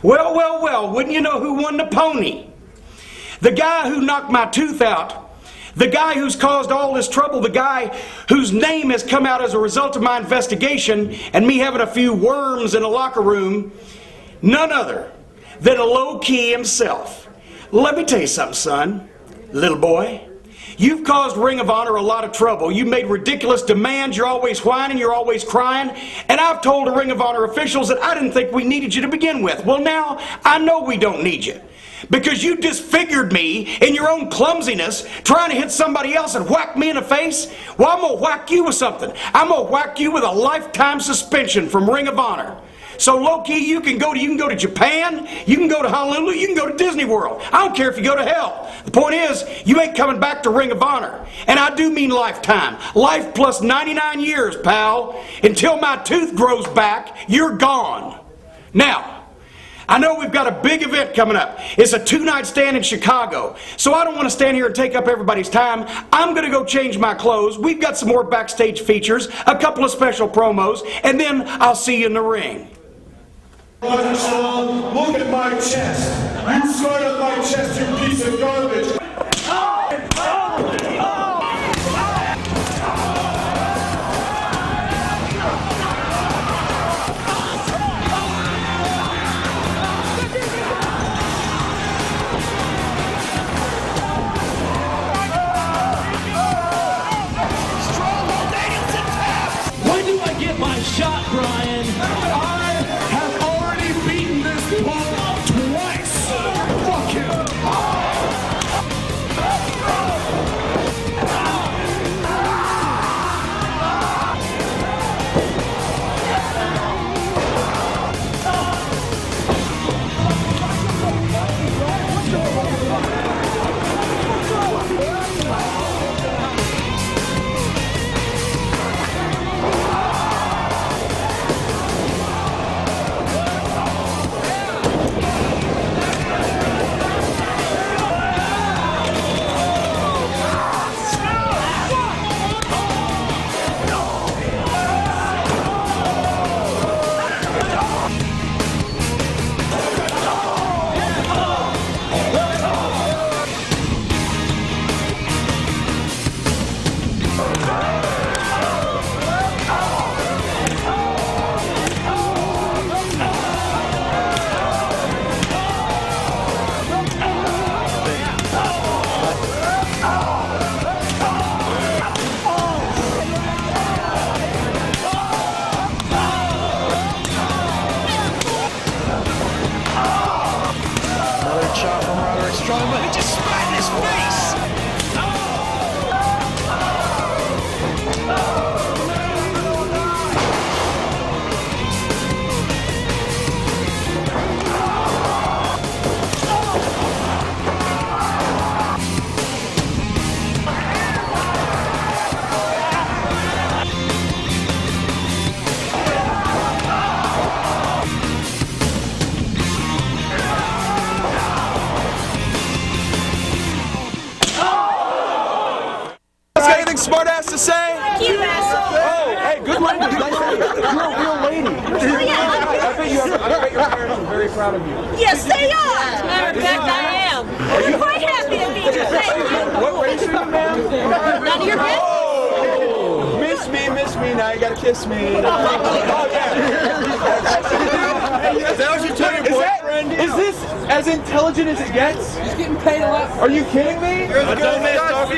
Well, well, well, wouldn't you know who won the pony? The guy who knocked my tooth out, the guy who's caused all this trouble, the guy whose name has come out as a result of my investigation and me having a few worms in a locker room, none other than a low-key himself. Let me tell you something, son, little boy. You've caused Ring of Honor a lot of trouble. You made ridiculous demands. You're always whining. You're always crying. And I've told the Ring of Honor officials that I didn't think we needed you to begin with. Well, now I know we don't need you. Because you disfigured me in your own clumsiness, trying to hit somebody else and whack me in the face. Well, I'm going to whack you with something. I'm going to whack you with a lifetime suspension from Ring of Honor. So low-key, you can go to Japan, you can go to Honolulu, you can go to Disney World. I don't care if you go to hell. The point is, you ain't coming back to Ring of Honor. And I do mean lifetime. Life plus 99 years, pal. Until my tooth grows back, you're gone. Now, I know we've got a big event coming up. It's a 2-night stand in Chicago. So I don't want to stand here and take up everybody's time. I'm going to go change my clothes. We've got some more backstage features, a couple of special promos, and then I'll see you in the ring. Look at my chest. You started my chest, you piece of garbage. When do I get my shot, Brian? I have already beaten this punk twice. Fuck him. He just spat in his face! Smart ass to say? You asshole! Oh, hey, good language. Nice lady. You're a real lady. Oh, yeah. I bet your parents are very proud of you. Yes, they are! As a matter of fact, I am. I'm quite happy to meet you. Thank you. What race are you, ma'am? None of your business. Oh, miss me, now you gotta kiss me. Oh, yeah. Is that what you tell your boyfriend? Is this as intelligent as it gets? He's getting paid a lot. Are you kidding me? You're a dumbass.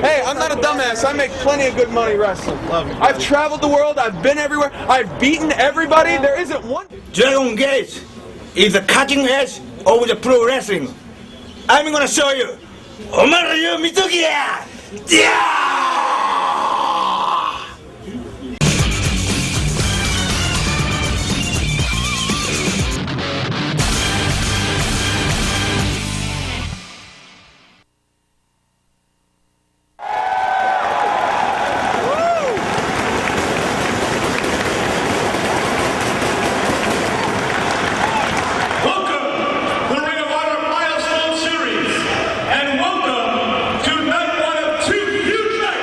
Hey, I'm not a dumbass. I make plenty of good money wrestling. I've traveled the world. I've been everywhere. I've beaten everybody. There isn't one. Dragon Gate is the cutting edge of the pro wrestling. I'm gonna show you. Omaru Mitsuki! Yeah! Two huge matches.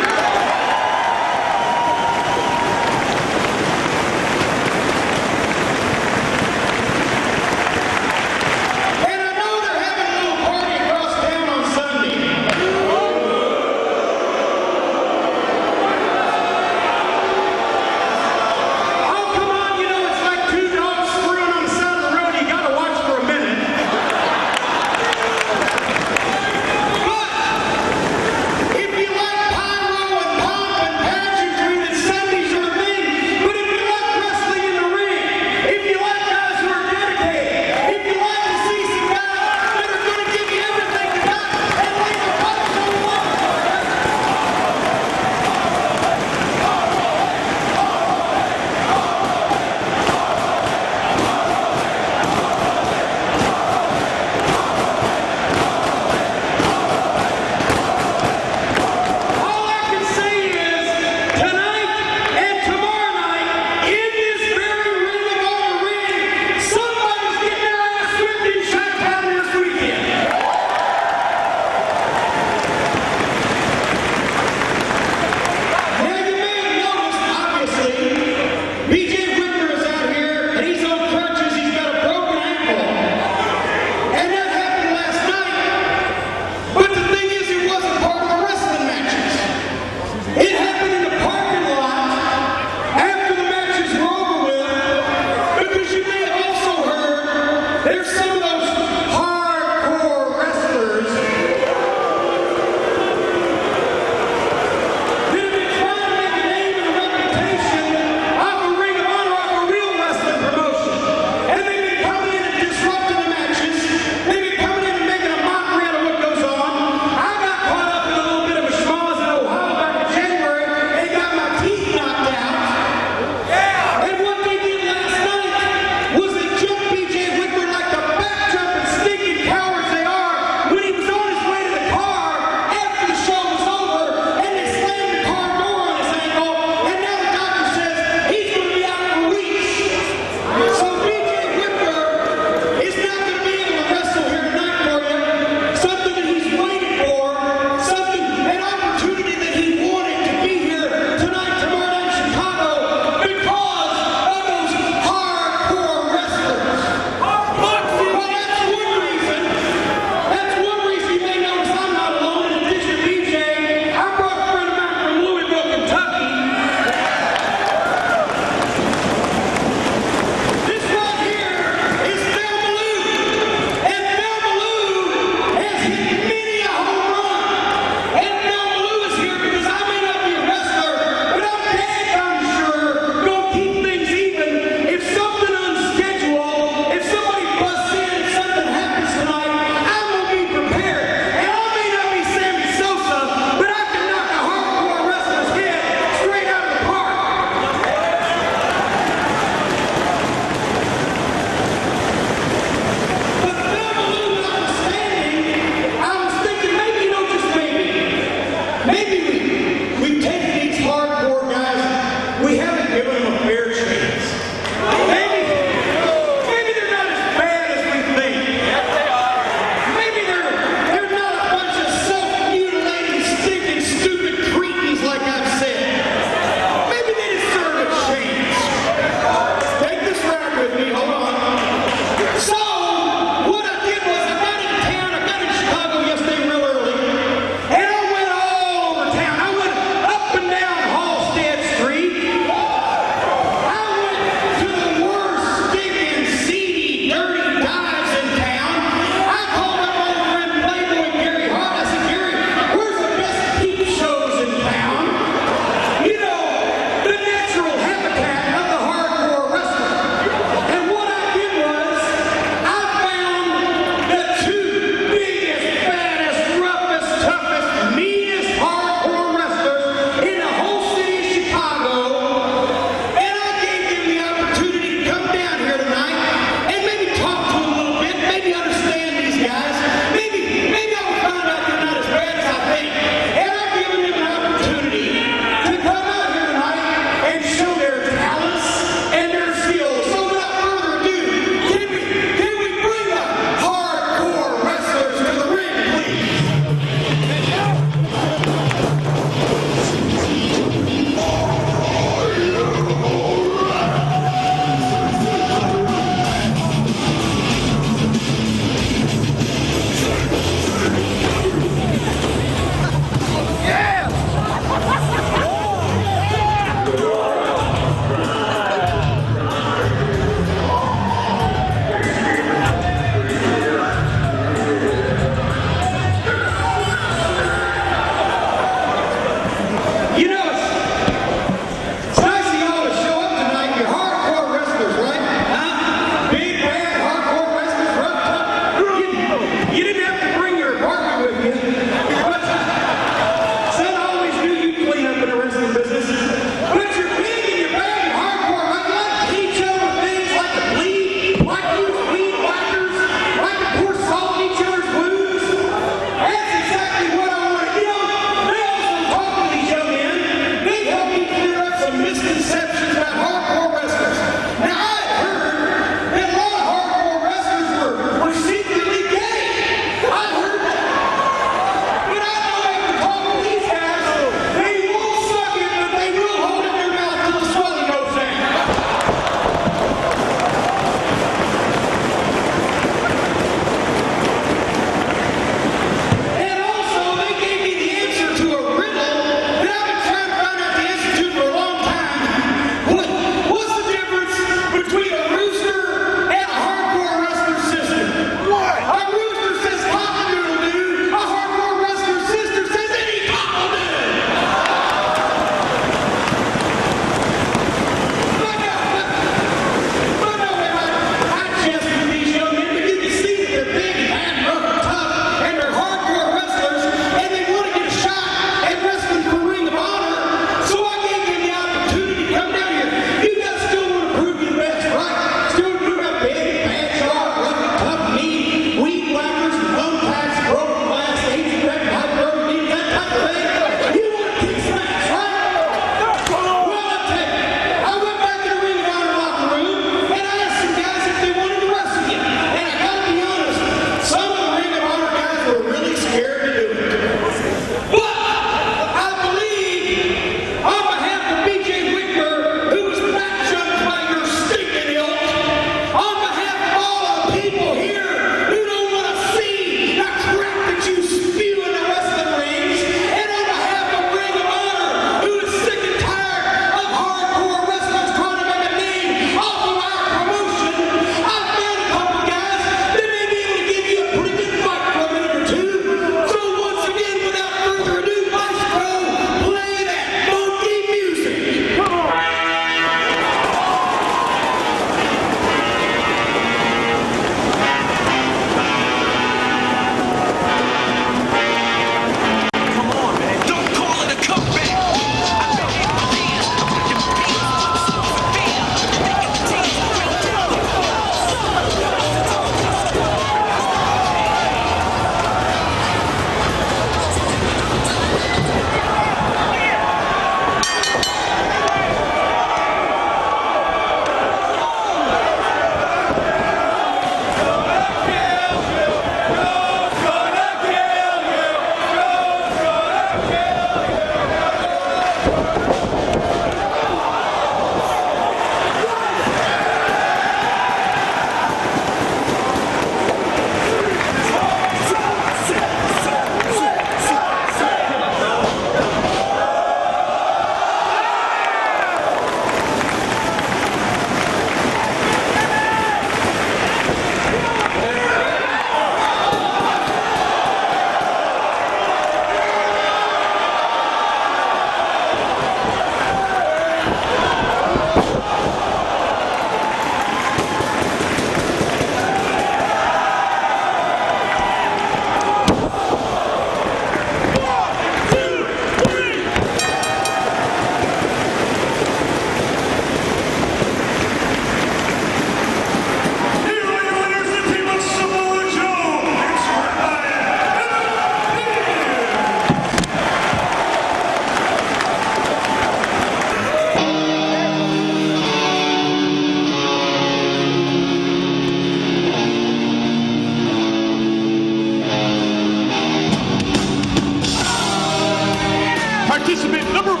Participant number 1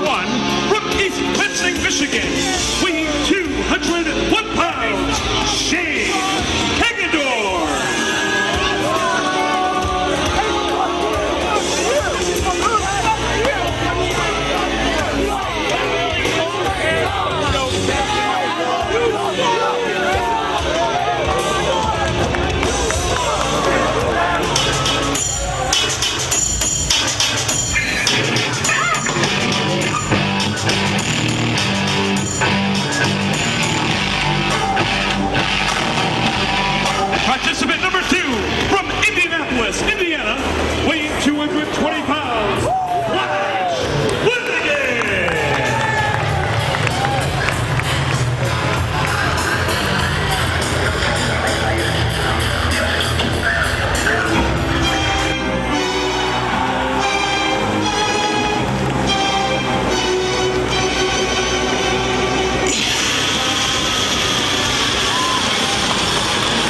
from East Lansing, Michigan, weighing 201 pounds, Shane Hagendorf. Participant number 2 from Indianapolis, Indiana, weighing 220 pounds, Flash Flanagan.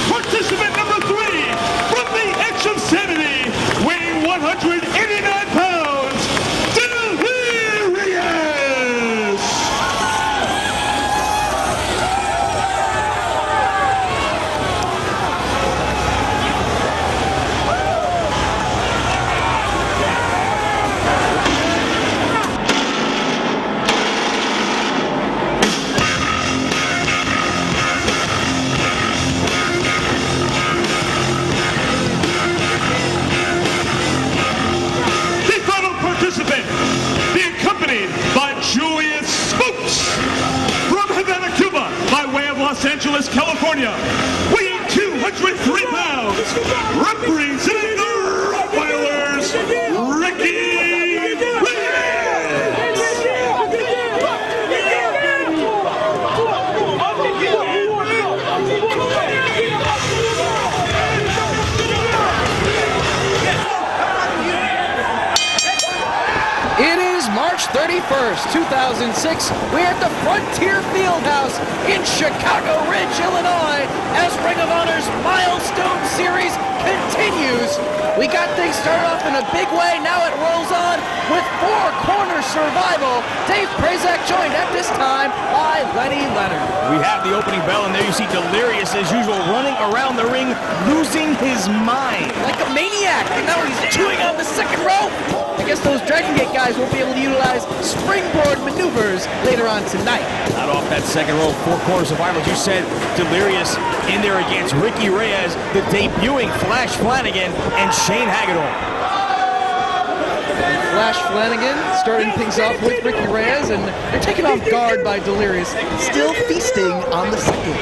Participant number 3 from the Edge of Sanity, weighing 189 pounds, Delirious. The final participant, being accompanied by Julius Spooks from Havana, Cuba, by way of Los Angeles, California, weighing 203 pounds, representing the Rottweilers, Ricky It is March 31st, 2006. We're at the Frontier Fieldhouse in Chicago Ridge, Illinois, as Ring of Honor's Milestone Series continues. We got things started off in a big way. Now it rolls on with Four Corner Survival. Dave Prazak joined at this time by Lenny Leonard. We have the opening bell, and there you see Delirious, as usual, running around the ring, losing his mind. Like a maniac. And now he's chewing on the second rope. I guess those Dragon Gate guys won't be able to utilize springboard maneuvers later on tonight. Not off that second rope, Four Corner Survival. As you said, Delirious in there against Ricky Reyes, the debuting Flash Flanagan, and Shane Hagendorf. Flash Flanagan starting things off with Ricky Reyes, and they're taken off guard by Delirious, still feasting on the second.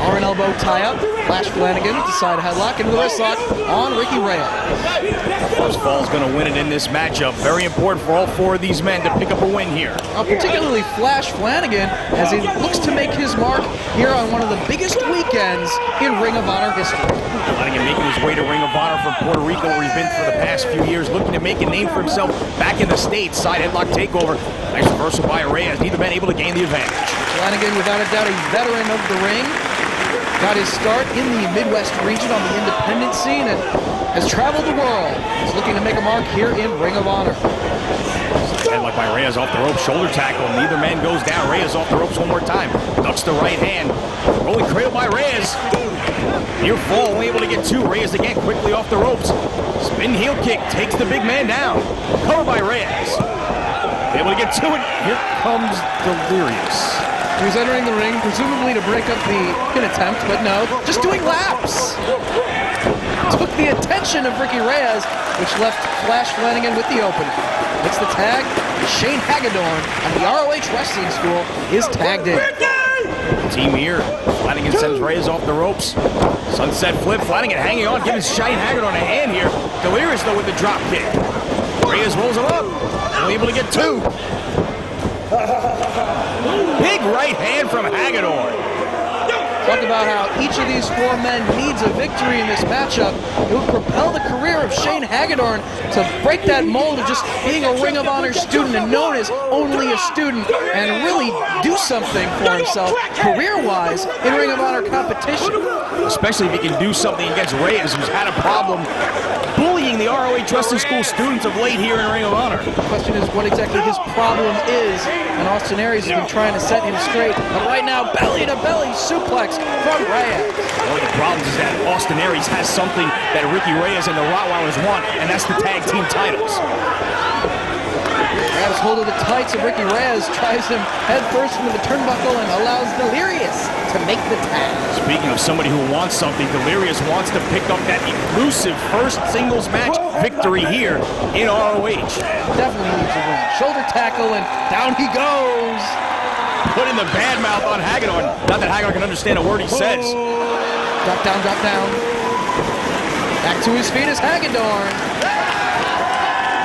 Arm and elbow tie-up. Flash Flanagan to side headlock and reverse lock on Ricky Reyes. First fall is going to win it in this matchup. Very important for all four of these men to pick up a win here. Particularly Flash Flanagan, as he looks to make his mark here on one of the biggest weekends in Ring of Honor history. Flanagan making his way to Ring of Honor from Puerto Rico, where he's been for the past few years, looking to make a name for himself back in the States. Side headlock takeover. Nice reversal by Reyes. Neither man able to gain the advantage. Flanagan, without a doubt, a veteran of the ring. Got his start in the Midwest region on the independent scene and has traveled the world. He's looking to make a mark here in Ring of Honor. Headlock by Reyes off the rope, shoulder tackle. Neither man goes down. Reyes off the ropes one more time. Ducks the right hand. Rolling cradle by Reyes. Near fall, only able to get two. Reyes again quickly off the ropes. Spin heel kick takes the big man down. Covered by Reyes. Able to get two, and here comes Delirious. He was entering the ring, presumably to break up the pin attempt, but no, just doing laps. Took the attention of Ricky Reyes, which left Flash Flanagan with the opening. It's the tag. Shane Hagendorn of the ROH Wrestling School is tagged in. Team here. Flanagan sends Reyes off the ropes. Sunset flip. Flanagan hanging on, giving Shane Hagendorn a hand here. Delirious though with the drop kick. Reyes rolls him up. Only able to get two. Big right hand from Hagendorn. talked about how each of these four men needs a victory in this matchup. It would propel the career of Shane Hagedorn to break that mold of just being a Ring of Honor student and known as only a student, and really do something for himself career-wise in Ring of Honor competition. Especially if he can do something against Reyes, who's had a problem bullying the ROH Wrestling School students of late here in Ring of Honor. The question is what exactly his problem is, and Austin Aries has been trying to set him straight. But right now, belly-to-belly suplex from Reyes. One of the problems is that Austin Aries has something that Ricky Reyes and the Rottweilers want, and that's the tag team titles. Grabs hold of the tights of Ricky Reyes, drives him head first into the turnbuckle, and allows Delirious to make the tag. Speaking of somebody who wants something, Delirious wants to pick up that elusive first singles match victory here in ROH. Definitely needs a win. Shoulder tackle, and down he goes. Putting the bad mouth on Hagedorn. Not that Hagedorn can understand a word he says. Drop down, drop down. Back to his feet is Hagedorn.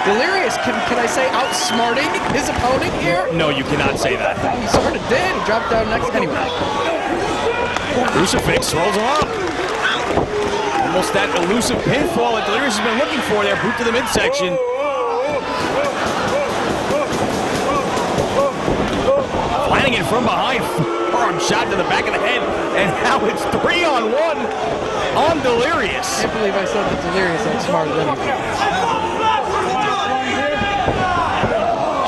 Delirious, can I say outsmarting his opponent here? No, you cannot say that. He sort of did. He dropped down next anyway. Crucifix rolls him up. Almost that elusive pinfall that Delirious has been looking for there. Boot to the midsection. Flanagan from behind. Forearm shot to the back of the head. And now it's 3-on-1 on Delirious. I can't believe I said that Delirious outsmarted anything.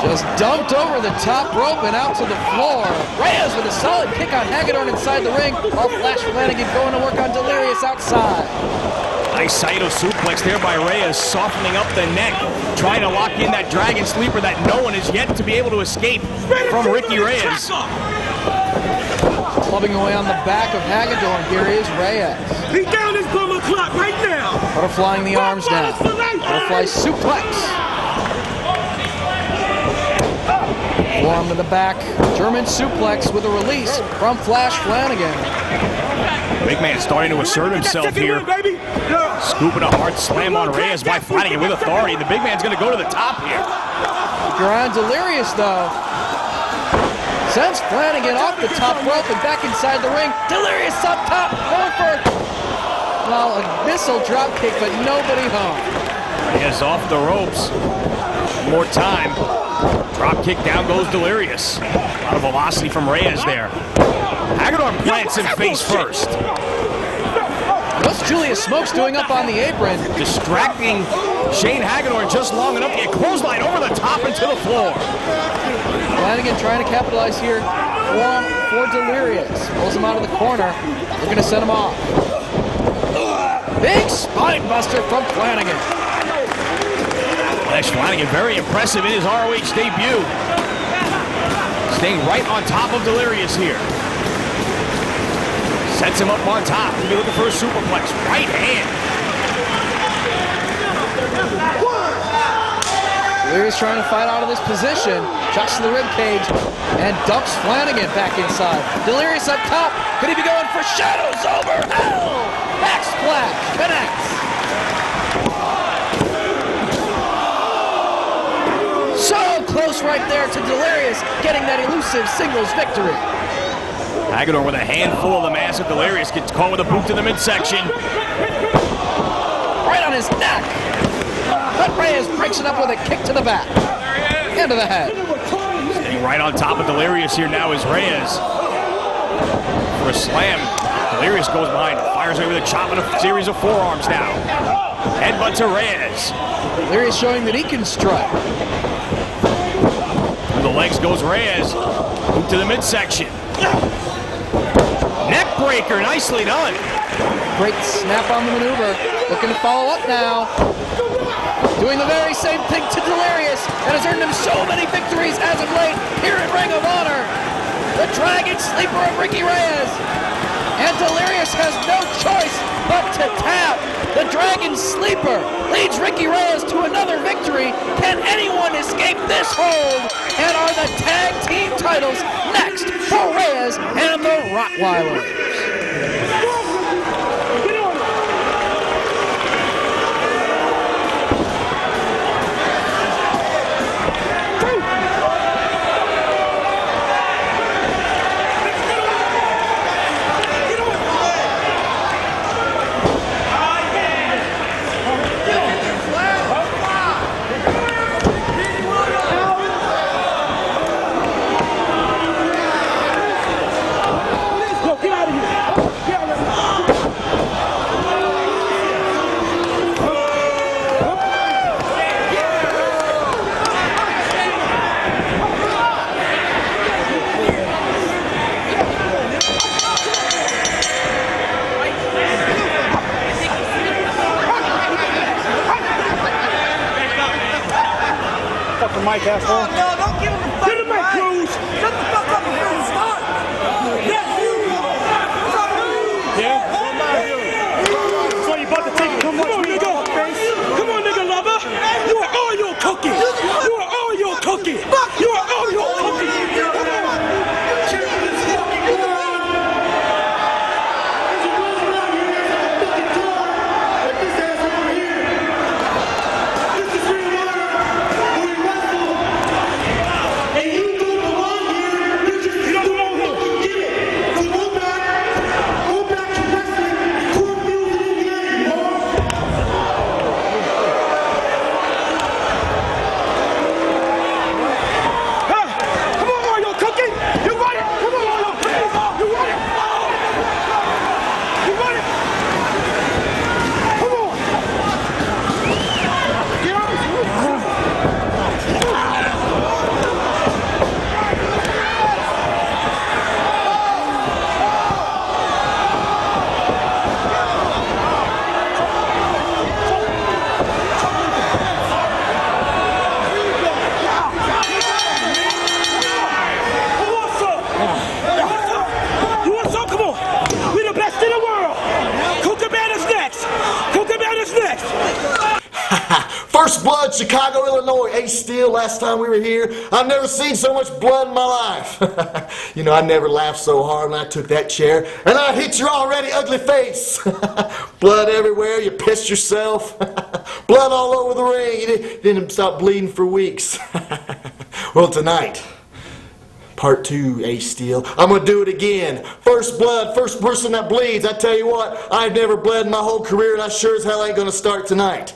Just dumped over the top rope and out to the floor. Reyes with a solid kick on Hagedorn inside the ring, while Flash Flanagan going to work on Delirious outside. Nice Saito suplex there by Reyes, softening up the neck, trying to lock in that Dragon Sleeper that no one is yet to be able to escape from Ricky Reyes. Clubbing away on the back of Hagedorn, here is Reyes. He's down his bummer clock right now. Butterflying the arms down. Butterfly suplex. Forearm to the back. German suplex with a release from Flash Flanagan. Big man starting to assert himself here. Scooping a hard slam on Reyes by Flanagan with authority. The big man's going to go to the top here. Keep your eye on Delirious, though. Sends Flanagan off the top rope and back inside the ring. Delirious up top, going for, well, a missile drop kick, but nobody home. Reyes off the ropes. One more time. Drop kick, down goes Delirious. A lot of velocity from Reyes there. Hagedorn plants him face first. What's Julius Smokes doing up on the apron? Distracting Shane Hagedorn just long enough to get clothesline over the top and to the floor. Flanagan trying to capitalize here for Delirious. Pulls him out of the corner. Looking to set him off. Big spine buster from Flanagan. Flash Flanagan, very impressive in his ROH debut. Staying right on top of Delirious here. Sets him up on top. He'll be looking for a superplex. Right hand. Delirious trying to fight out of this position. Chucks to the rib cage and dumps Flanagan back inside. Delirious up top. Could he be going for shadows over hell? Back splash. Connects. So close right there to Delirious getting that elusive singles victory. Hagedorn with a handful of the massive Delirious gets caught with a boot to the midsection. Right on his neck. But Reyes breaks it up with a kick to the back. Into the head. Staying right on top of Delirious here now is Reyes. For a slam. Delirious goes behind, fires away with a chop and a series of forearms now. Headbutt to Reyes. Delirious showing that he can strike. Through the legs goes Reyes. Boot to the midsection. Neck breaker, nicely done. Great snap on the maneuver. Looking to follow up now. Doing the very same thing to Delirious that has earned him so many victories as of late here at Ring of Honor. The Dragon Sleeper of Ricky Reyes. And Delirious has no choice but to tap. The Dragon Sleeper leads Ricky Reyes to another victory. Can anyone escape this hold? And are the tag team titles next for Reyes and the Rottweilers? the mic, asshole. No, don't give him the fucking Get the mic, Cruz. Shut the fuck up before you start. Yeah? So you bought the ticket. Come on, nigga. Come on, nigga lover. You are all your cookie. You are all your cookie. You are all your cookie. First blood, Chicago, Illinois. Ace Steel, last time we were here. I've never seen so much blood in my life. You know, I never laughed so hard when I took that chair. And I hit your already ugly face. Blood everywhere, you pissed yourself. Blood all over the ring. You didn't stop bleeding for weeks. Well, tonight, part 2, Ace Steel. I'm going to do it again. First blood, first person that bleeds. I tell you what, I've never bled in my whole career, and I sure as hell ain't going to start tonight.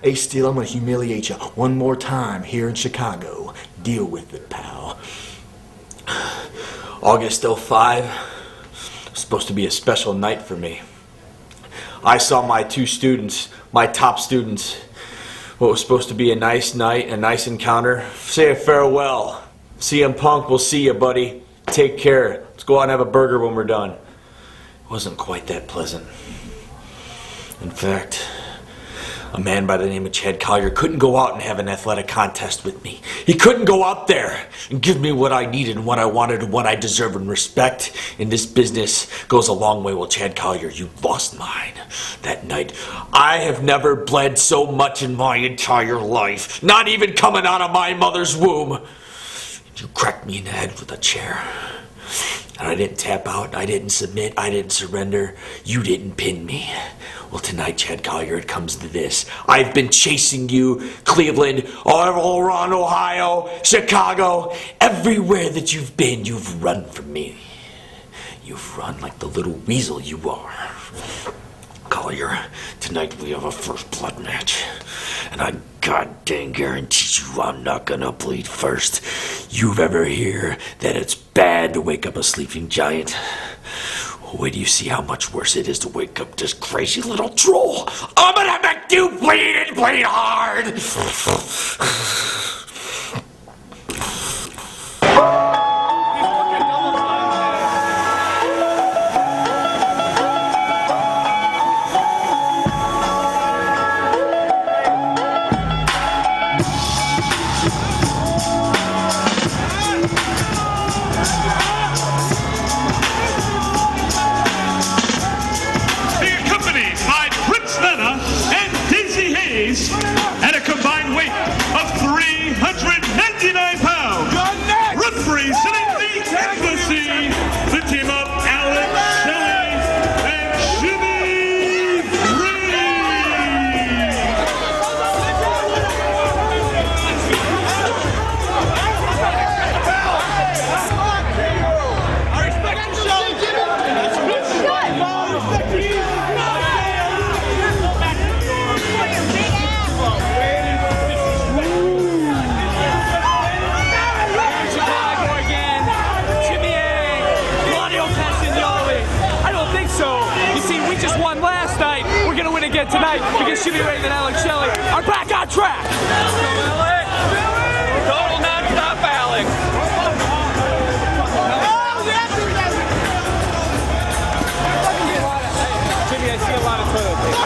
Ace Steel, I'm going to humiliate you one more time here in Chicago. Deal with it, pal. August 05 was supposed to be a special night for me. I saw my 2 students, my top students, what was supposed to be a nice night, a nice encounter, say a farewell. CM Punk, we'll see you, buddy. Take care. Let's go out and have a burger when we're done. It wasn't quite that pleasant. In fact, a man by the name of Chad Collier couldn't go out and have an athletic contest with me. He couldn't go out there and give me what I needed and what I wanted and what I deserve, and respect in this business goes a long way. Well, Chad Collier, you lost mine that night. I have never bled so much in my entire life, not even coming out of my mother's womb. You cracked me in the head with a chair. And I didn't tap out, I didn't submit, I didn't surrender. You didn't pin me. Well, tonight, Chad Collier, it comes to this. I've been chasing you, Cleveland, all around Ohio, Chicago. Everywhere that you've been, you've run from me. You've run like the little weasel you are. Collier, tonight we have a first blood match. And I goddamn guarantee you I'm not gonna bleed first. You've ever heard that it's bad to wake up a sleeping giant? Wait till you see how much worse it is to wake up this crazy little troll. I'm gonna make you bleed and bleed hard! At a combined weight of 399 pounds, representing the embassy, the team of Alex Shelley and Jimmy I respect you, Shelley. Again tonight because Jimmy Ray and Alex Shelley are back on track. Total non-stop Alex. Jimmy, I see a lot of toilet paper.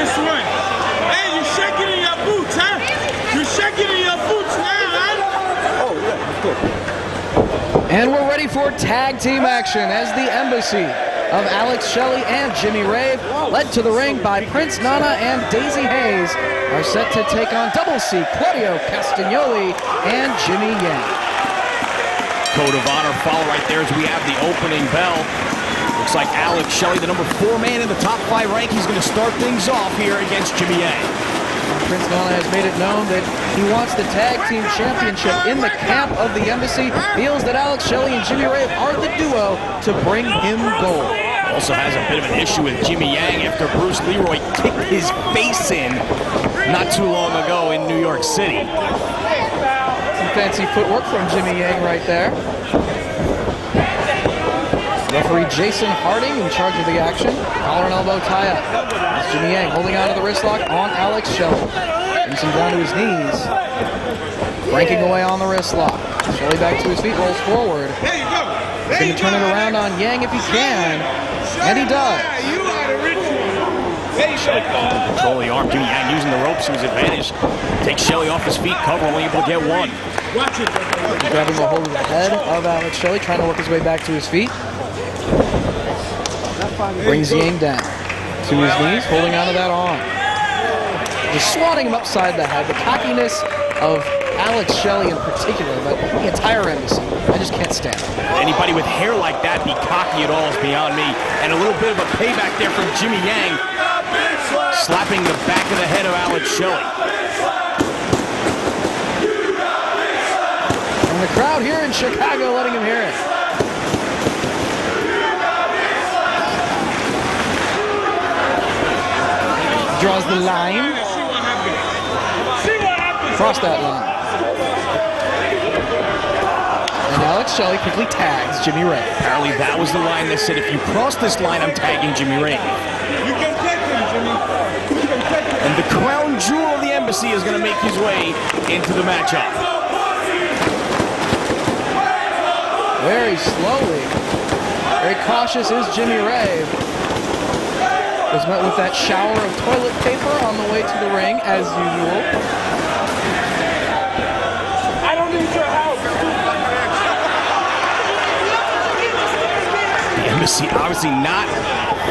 this one. Hey, you're shaking in your boots, huh? You're shaking in your boots now, huh? Oh, yeah, And we're ready for tag team action as the Embassy of Alex Shelley and Jimmy Rave, led to the ring by Prince Nana and Daisy Hayes, are set to take on Double C, Claudio Castagnoli, and Jimmy Yang. Code of honor follow right there as we have the opening bell. Looks like Alex Shelley, the number 4 man in the top 5 rank, he's going to start things off here against Jimmy Yang. Prince Nana has made it known that he wants the tag team championship in the camp of the Embassy, feels that Alex Shelley and Jimmy Rave are the duo to bring him gold. Also has a bit of an issue with Jimmy Yang after Bruce Leroy kicked his face in not too long ago in New York City. Some fancy footwork from Jimmy Yang right there. Referee Jason Harding in charge of the action. Collar and elbow tie-up. It's Jimmy Yang holding on to the wrist lock on Alex Shelley. Brings him down to his knees. Cranking away on the wrist lock. Shelley back to his feet, rolls forward. There you go. Looking to turn it around on Yang if he can. And he does. You are the rich one. There you go. Control the arm. Jimmy Yang using the ropes to his advantage. Takes Shelley off his feet, cover, only able to get one. Watch it. Grabbing a hold of the head of Alex Shelley, trying to work his way back to his feet. Brings Yang down to his knees, holding onto that arm. Just swatting him upside the head. The cockiness of Alex Shelley in particular, but the entire Embassy, I just can't stand it. Anybody with hair like that be cocky at all is beyond me. And a little bit of a payback there from Jimmy Yang, slapping the back of the head of Alex Shelley. And the crowd here in Chicago letting him hear it. Draws the line. Cross that line. And Alex Shelley quickly tags Jimmy Rave. Apparently that was the line that said, if you cross this line, I'm tagging Jimmy Rave. You can take him, Jimmy. You can take him. And the crown jewel of the Embassy is going to make his way into the matchup. Very slowly, very cautious is Jimmy Rave. Was met with that shower of toilet paper on the way to the ring, as usual. I don't need your help. The Embassy obviously not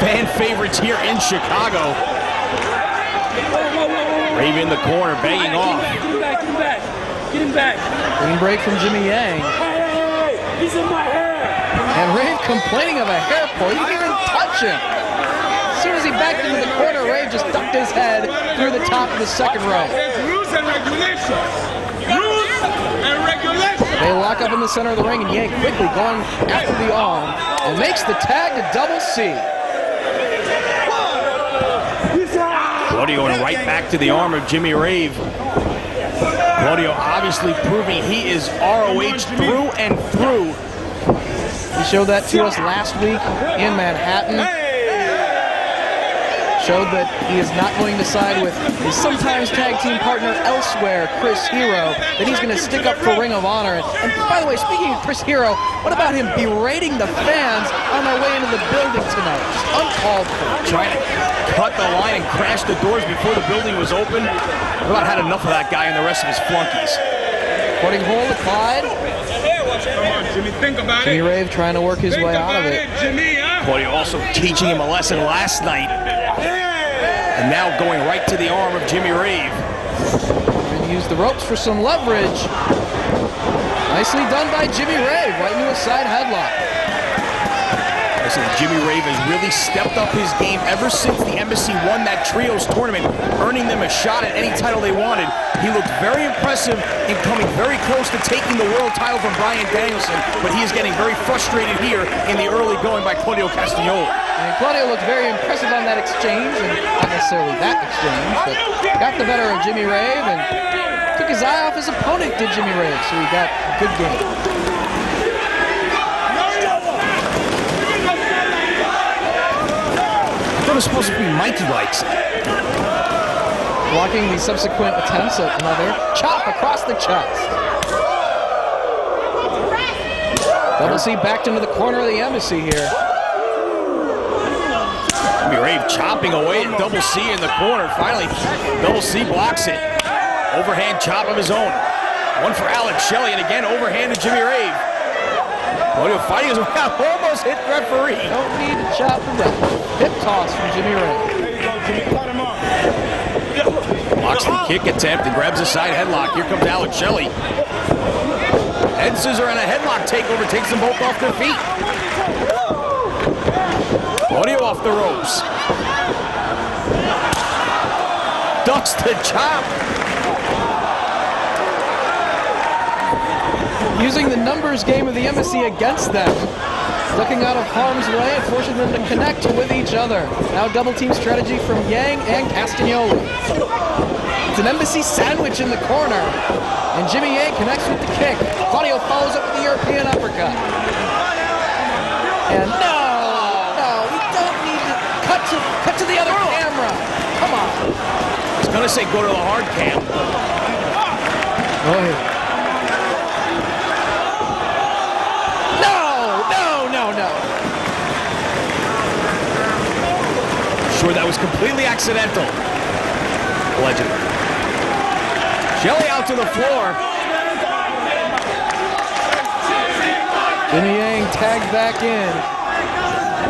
fan favorites here in Chicago. Rave in the corner, banging off. Get him back, get him back. Get him back. Clean break from Jimmy Yang. Hey, he's in my hair. And Rave complaining of a hair pull. You didn't even touch him. As soon as he backed into the corner, Rave just ducked his head through the top of the second row. There's rules and regulations. Rules and regulations. They lock up in the center of the ring, and Yang quickly going after the arm and makes the tag to Double C. Claudio going right back to the arm of Jimmy Rave. Claudio obviously proving he is ROH through and through. He showed that to us last week in Manhattan. Showed that he is not going to side with his sometimes tag team partner elsewhere, Chris Hero, that he's going to stick up for Ring of Honor. And by the way, speaking of Chris Hero, what about him berating the fans on their way into the building tonight? Just uncalled for. Trying to cut the line and crash the doors before the building was open. I've about had enough of that guy and the rest of his flunkies. Putting hold of Clyde. Come on, Jimmy, think about Jimmy it. Rave trying to work his way out of it. Jimmy, huh? Claudio also teaching him a lesson last night. And now going right to the arm of Jimmy Rave. And use the ropes for some leverage. Nicely done by Jimmy Rave, right into a side headlock. Listen, Jimmy Rave has really stepped up his game ever since the Embassy won that Trios tournament, earning them a shot at any title they wanted. He looked very impressive in coming very close to taking the world title from Bryan Danielson, but he is getting very frustrated here in the early going by Claudio Castagnoli. And Claudio looked very impressive on that exchange, and not necessarily that exchange, but got the better of Jimmy Rave and took his eye off his opponent, did Jimmy Rave, so he got a good game. It was supposed to be Mikey likes it. Blocking the subsequent attempts at another chop across the chest. Double C backed into the corner of the Embassy here. Jimmy Rave chopping away at Double C in the corner. Finally, Double C blocks it. Overhand chop of his own. One for Alex Shelley, and again, overhand to Jimmy Rave. Claudio fighting his way out, almost hit the referee. Don't need to chop him down. Hip toss from Jimmy Rave. Blocks the kick attempt and grabs a side headlock. Here comes Alex Shelley. Head scissor and a headlock takeover takes them both off their feet. Claudio off the ropes. Ducks the chop. Using the numbers game of the embassy against them. Looking out of harm's way and forcing them to connect with each other. Now double team strategy from Yang and Castagnoli. It's an embassy sandwich in the corner. And Jimmy Yang connects with the kick. Claudio follows up with the European uppercut. And no, we don't need to cut to the other camera. Come on. I was gonna say go to the hard cam. Oh, yeah. No. Sure, that was completely accidental. Allegedly. Shelley out to the floor. Jimmy Yang tagged back in.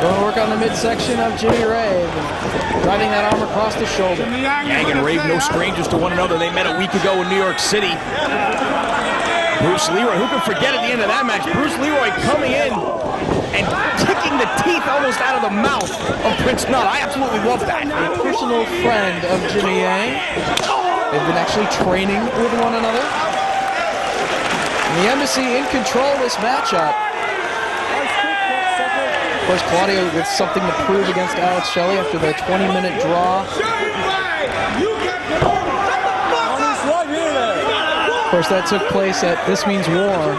Going to work on the midsection of Jimmy Rave. Driving that arm across the shoulder. Yang and Rave no strangers to one another. They met a week ago in New York City. Bruce Leroy, who can forget at the end of that match? Bruce Leroy coming in and kicking the teeth almost out of the mouth of Prince Nut. I absolutely love that. A personal friend of Jimmy Yang. They've been actually training with one another. And the embassy in control of this matchup. Of course, Claudio with something to prove against Alex Shelley after the 20-minute draw. Of course, that took place at This Means War.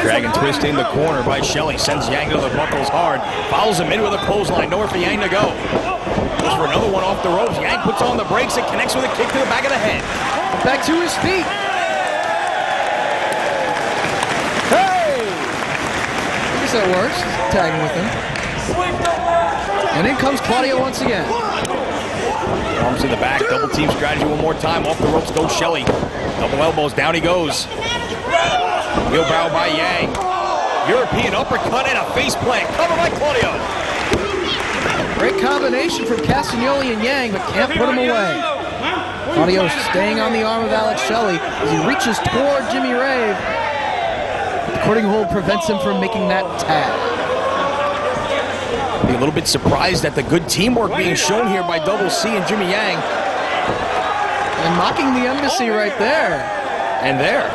Dragon twist in the corner by Shelley. Sends Yang to the buckles hard. Follows him in with a clothesline. Nowhere for Yang to go. Goes for another one off the ropes. Yang puts on the brakes and connects with a kick to the back of the head. Back to his feet. Hey! I guess that works. Tagging with him. And in comes Claudio once again. Arms in the back. Double team strategy one more time. Off the ropes goes Shelley. Double elbows. Down he goes. Wheelbarrow by Yang. European uppercut and a face plant. Cover by Claudio. Great combination from Castagnoli and Yang, but can't put him away. Claudio staying on the arm of Alex Shelley as he reaches toward Jimmy Rave. The cording hold prevents him from making that tag. Be a little bit surprised at the good teamwork being shown here by Double C and Jimmy Yang. And mocking the embassy right there. And there.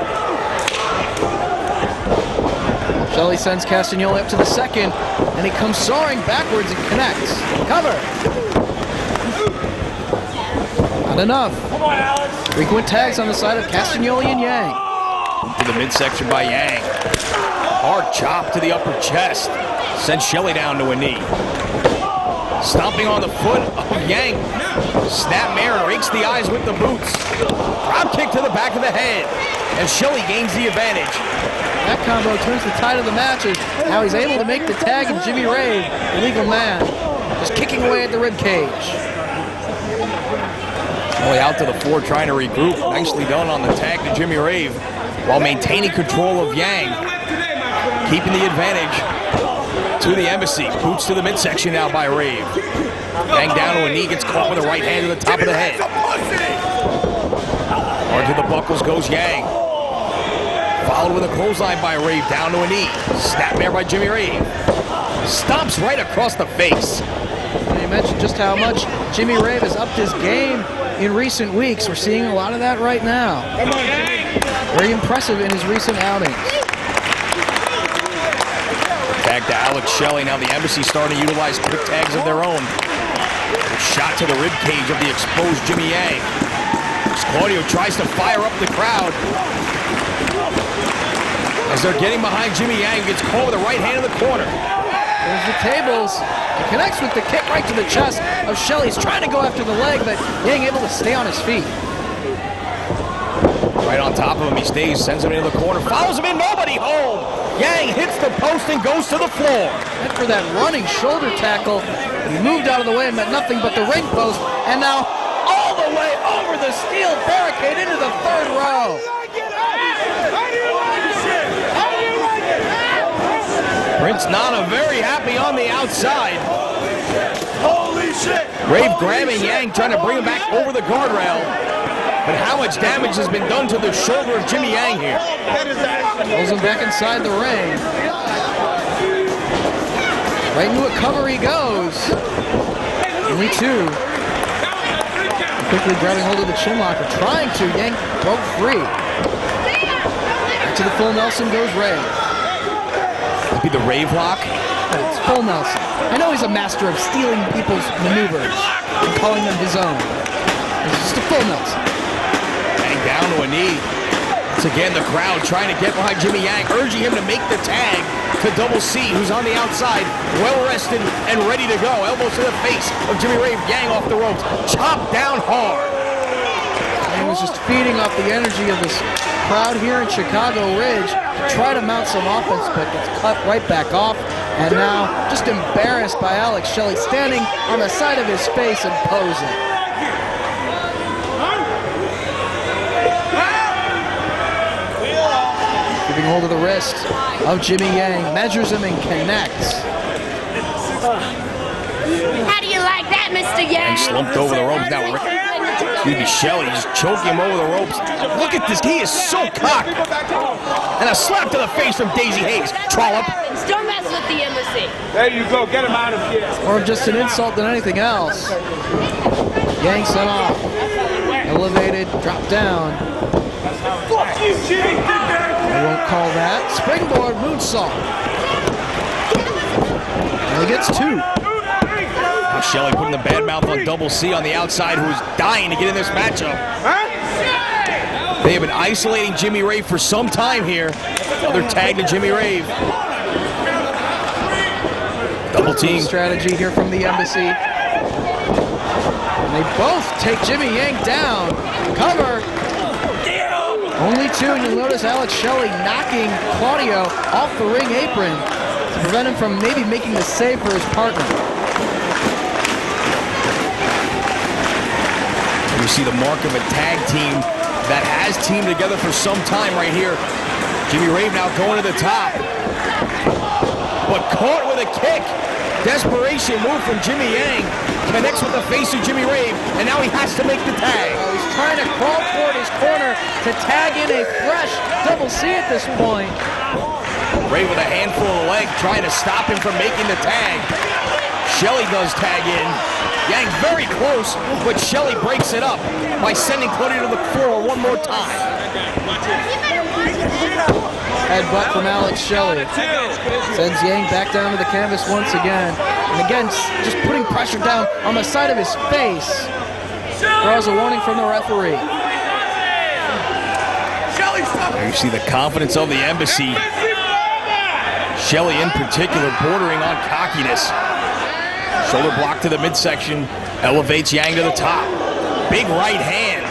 Shelley sends Castagnoli up to the second, and he comes soaring backwards and connects. Cover. Not enough. Come on, Alex. Frequent tags on the side of Castagnoli and Yang. To the midsection by Yang. Hard chop to the upper chest. Sends Shelley down to a knee. Stomping on the foot of Yang. Snapmare and rakes the eyes with the boots. Drop kick to the back of the head. And Shelley gains the advantage. That combo turns the tide of the match as now he's able to make the tag, and Jimmy Rave, the legal man, just kicking away at the rib cage. Shelley out to the floor trying to regroup. Nicely done on the tag to Jimmy Rave while maintaining control of Yang. Keeping the advantage to the embassy. Boots to the midsection now by Rave. Yang down to a knee, gets caught with a right hand to the top of the head. Hard to the buckles goes Yang. Followed with a clothesline by Rave, down to a knee. Snapmare by Jimmy Rave. Stomps right across the face. You mentioned just how much Jimmy Rave has upped his game in recent weeks. We're seeing a lot of that right now. Very impressive in his recent outings. Tag to Alex Shelley. Now the embassy starting to utilize quick tags of their own. Shot to the rib cage of the exposed Jimmy Yang. Claudio tries to fire up the crowd. As they're getting behind Jimmy Yang, gets caught with a right hand in the corner. There's the tables. He connects with the kick right to the chest of Shelley. He's trying to go after the leg, but Yang able to stay on his feet. Right on top of him, he stays, sends him into the corner, follows him in, nobody home. Yang hits the post and goes to the floor. And for that running shoulder tackle, he moved out of the way and met nothing but the ring post, and now all the way over the steel barricade into the third row. Prince Nana very happy on the outside. Holy shit! Rave grabbing Yang, trying to bring him back over the guardrail. But how much damage has been done to the shoulder of Jimmy Yang here? Pulls him back inside the ring. Right into a cover he goes. Only two. Quickly grabbing hold of the chin locker, trying to. Yang broke free. Back to the full Nelson goes Ray. Could be the Rave lock. But it's full Nelson. I know he's a master of stealing people's maneuvers and calling them his own. It's just a full Nelson. Yang down to a knee. Once again, the crowd trying to get behind Jimmy Yang, urging him to make the tag to Double C, who's on the outside, well rested and ready to go. Elbows to the face of Jimmy Rave. Yang off the ropes, chopped down hard. And was just feeding off the energy of this crowd here in Chicago Ridge to try to mount some offense, but gets cut right back off. And now just embarrassed by Alex Shelley, standing on the side of his face and posing. Giving hold of the wrist of Jimmy Yang, measures him and connects. How do you like that, Mr. Yang? And slumped over the ropes now. Shelley just choking him over the ropes. Look at this, he is so cocked. And a slap to the face from Daisy Hayes. Trollop. Don't mess with the embassy. There you go, get him out of here. Or just an insult than anything else. Yang sent off. Elevated, dropped down. Fuck you, Jimmy! I won't call that. Springboard moonsault. And he gets two. Now Shelley putting the bad mouth on Double C on the outside, who's dying to get in this matchup. They have been isolating Jimmy Rave for some time here. Another tag to Jimmy Rave. Double team. Strategy here from the embassy. And they both take Jimmy Yang down. Cover. Only two, and you'll notice Alex Shelley knocking Claudio off the ring apron to prevent him from maybe making the save for his partner. You see the mark of a tag team that has teamed together for some time right here. Jimmy Rave now going to the top. But caught with a kick. Desperation move from Jimmy Yang. Connects with the face of Jimmy Rave, and now he has to make the tag. Oh, he's trying to crawl toward his corner to tag in a fresh Double C at this point. Rave with a handful of the leg, trying to stop him from making the tag. Shelley does tag in. Yang very close, but Shelley breaks it up by sending Claudio to the floor one more time. Headbutt from Alex Shelley. Sends Yang back down to the canvas once again. And again, just putting pressure down on the side of his face. Draws a warning from the referee. There you see the confidence of the embassy. Shelley in particular bordering on cockiness. Shoulder block to the midsection. Elevates Yang to the top. Big right hand.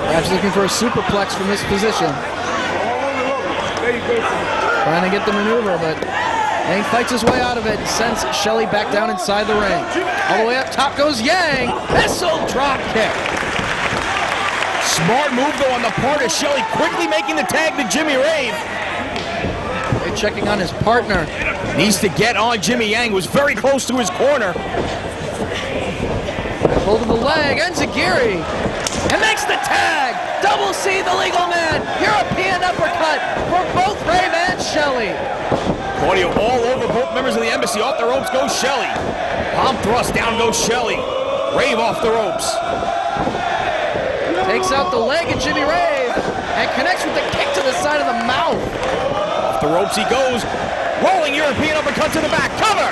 Perhaps looking for a superplex from this position. Trying to get the maneuver, but Yang fights his way out of it and sends Shelley back down inside the ring. All the way up top goes Yang. Missile drop kick. Smart move though on the part of Shelley, quickly making the tag to Jimmy Rave. They're checking on his partner. Needs to get on Jimmy Yang, was very close to his corner. Hold of the leg, Enziguri. And makes the tag. Double C, the legal man. European uppercut for both Rave and Shelley. Claudio all over both members of the embassy. Off the ropes goes Shelley. Palm thrust, down goes Shelley. Rave off the ropes. Takes out the leg of Jimmy Rave and connects with the kick to the side of the mouth. Off the ropes he goes. Rolling European uppercut to the back. Cover!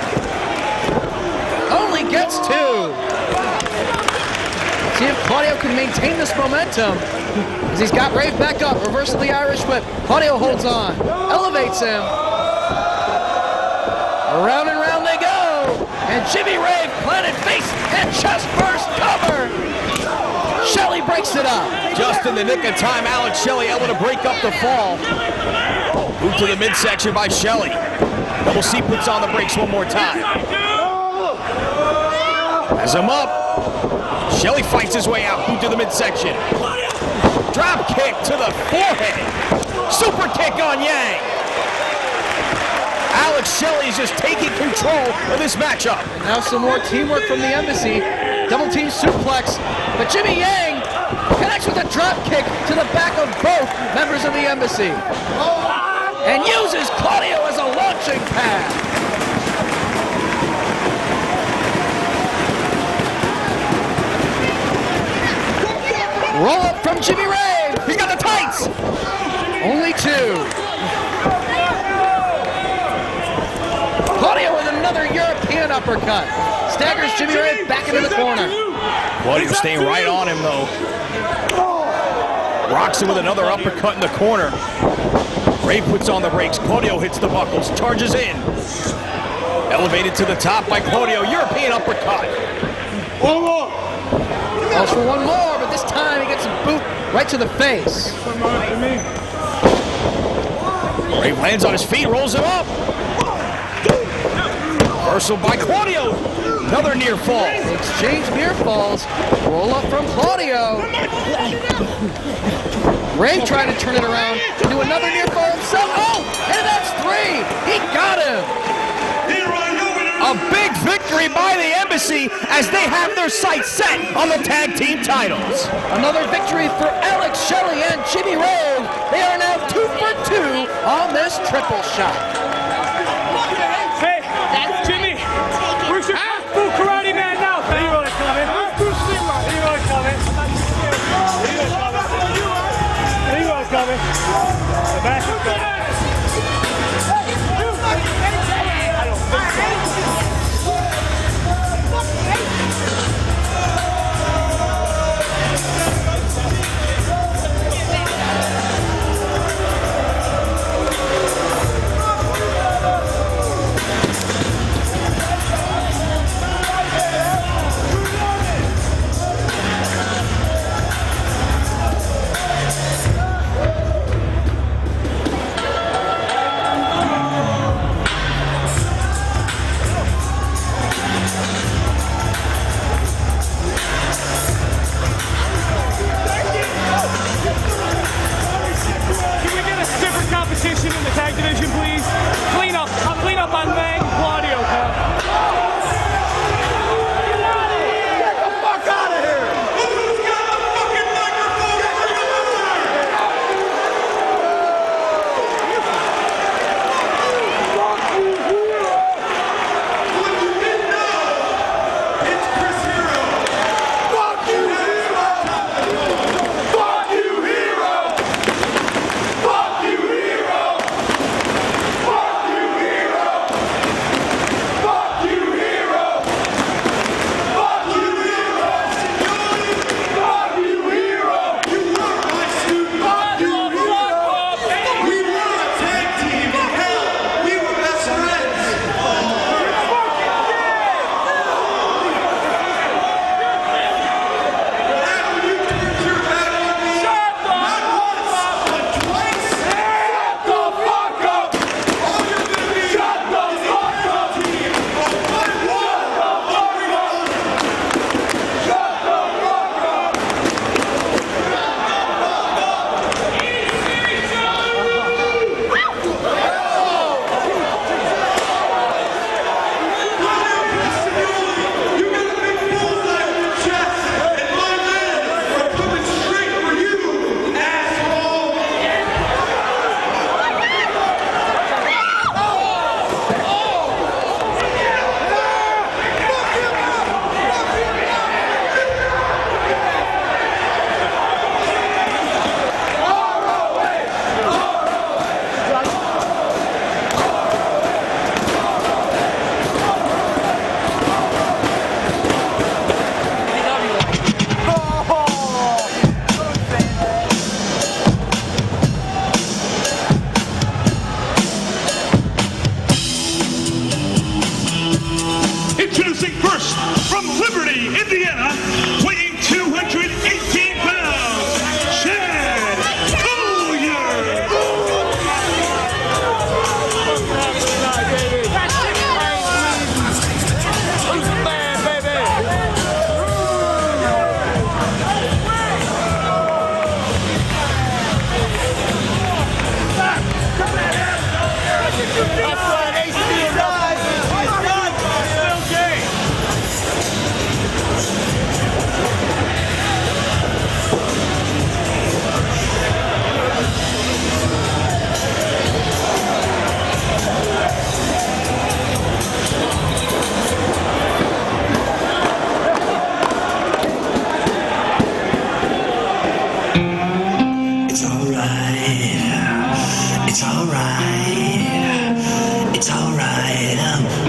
Only gets two. See if Claudio can maintain this momentum. As he's got Rave back up. Reverse of the Irish whip. Claudio holds on. Elevates him. Around and round they go. And Jimmy Rave planted face and chest first cover. Shelley breaks it up. Just in the nick of time, Alex Shelley able to break up the fall. Boot to the midsection by Shelley. Double C puts on the brakes one more time. Has him up. Shelley fights his way out. Boot to the midsection. Drop kick to the forehead. Super kick on Yang. Alex Shelley is just taking control of this matchup. And now some more teamwork from the Embassy. Double team suplex, but Jimmy Yang connects with a drop kick to the back of both members of the Embassy. And uses Claudio as a launching pad. Roll up from Jimmy Ray. He's got the tights. Only two. Claudio with another European uppercut. Staggers Jimmy Ray back into the corner. Claudio staying right on him though. Rocks him with another uppercut in the corner. Ray puts on the brakes. Claudio hits the buckles. Charges in. Elevated to the top by Claudio. European uppercut. One more. Calls for one more, but this time he gets a boot right to the face. Ray lands on his feet, rolls him up. Reversal by Claudio. Another near fall. Exchange near falls. Roll up from Claudio. Ray tried to turn it around to do another near fall himself. Oh, and that's three. He got him. A big victory by the Embassy as they have their sights set on the tag team titles. Another victory for Alex Shelley and Jimmy Rowe. They are now 2 for 2 on this triple shot. Hey, Jimmy, where's your full karate man now? Are you really coming? Are you really coming? Are you really coming? The back is coming.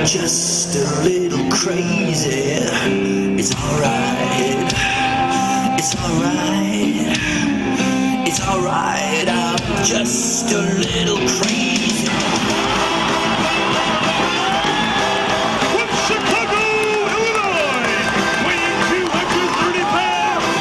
just a little crazy. It's alright. It's alright. It's alright. I'm just a little crazy. From Chicago, Illinois, weighing 230 pounds,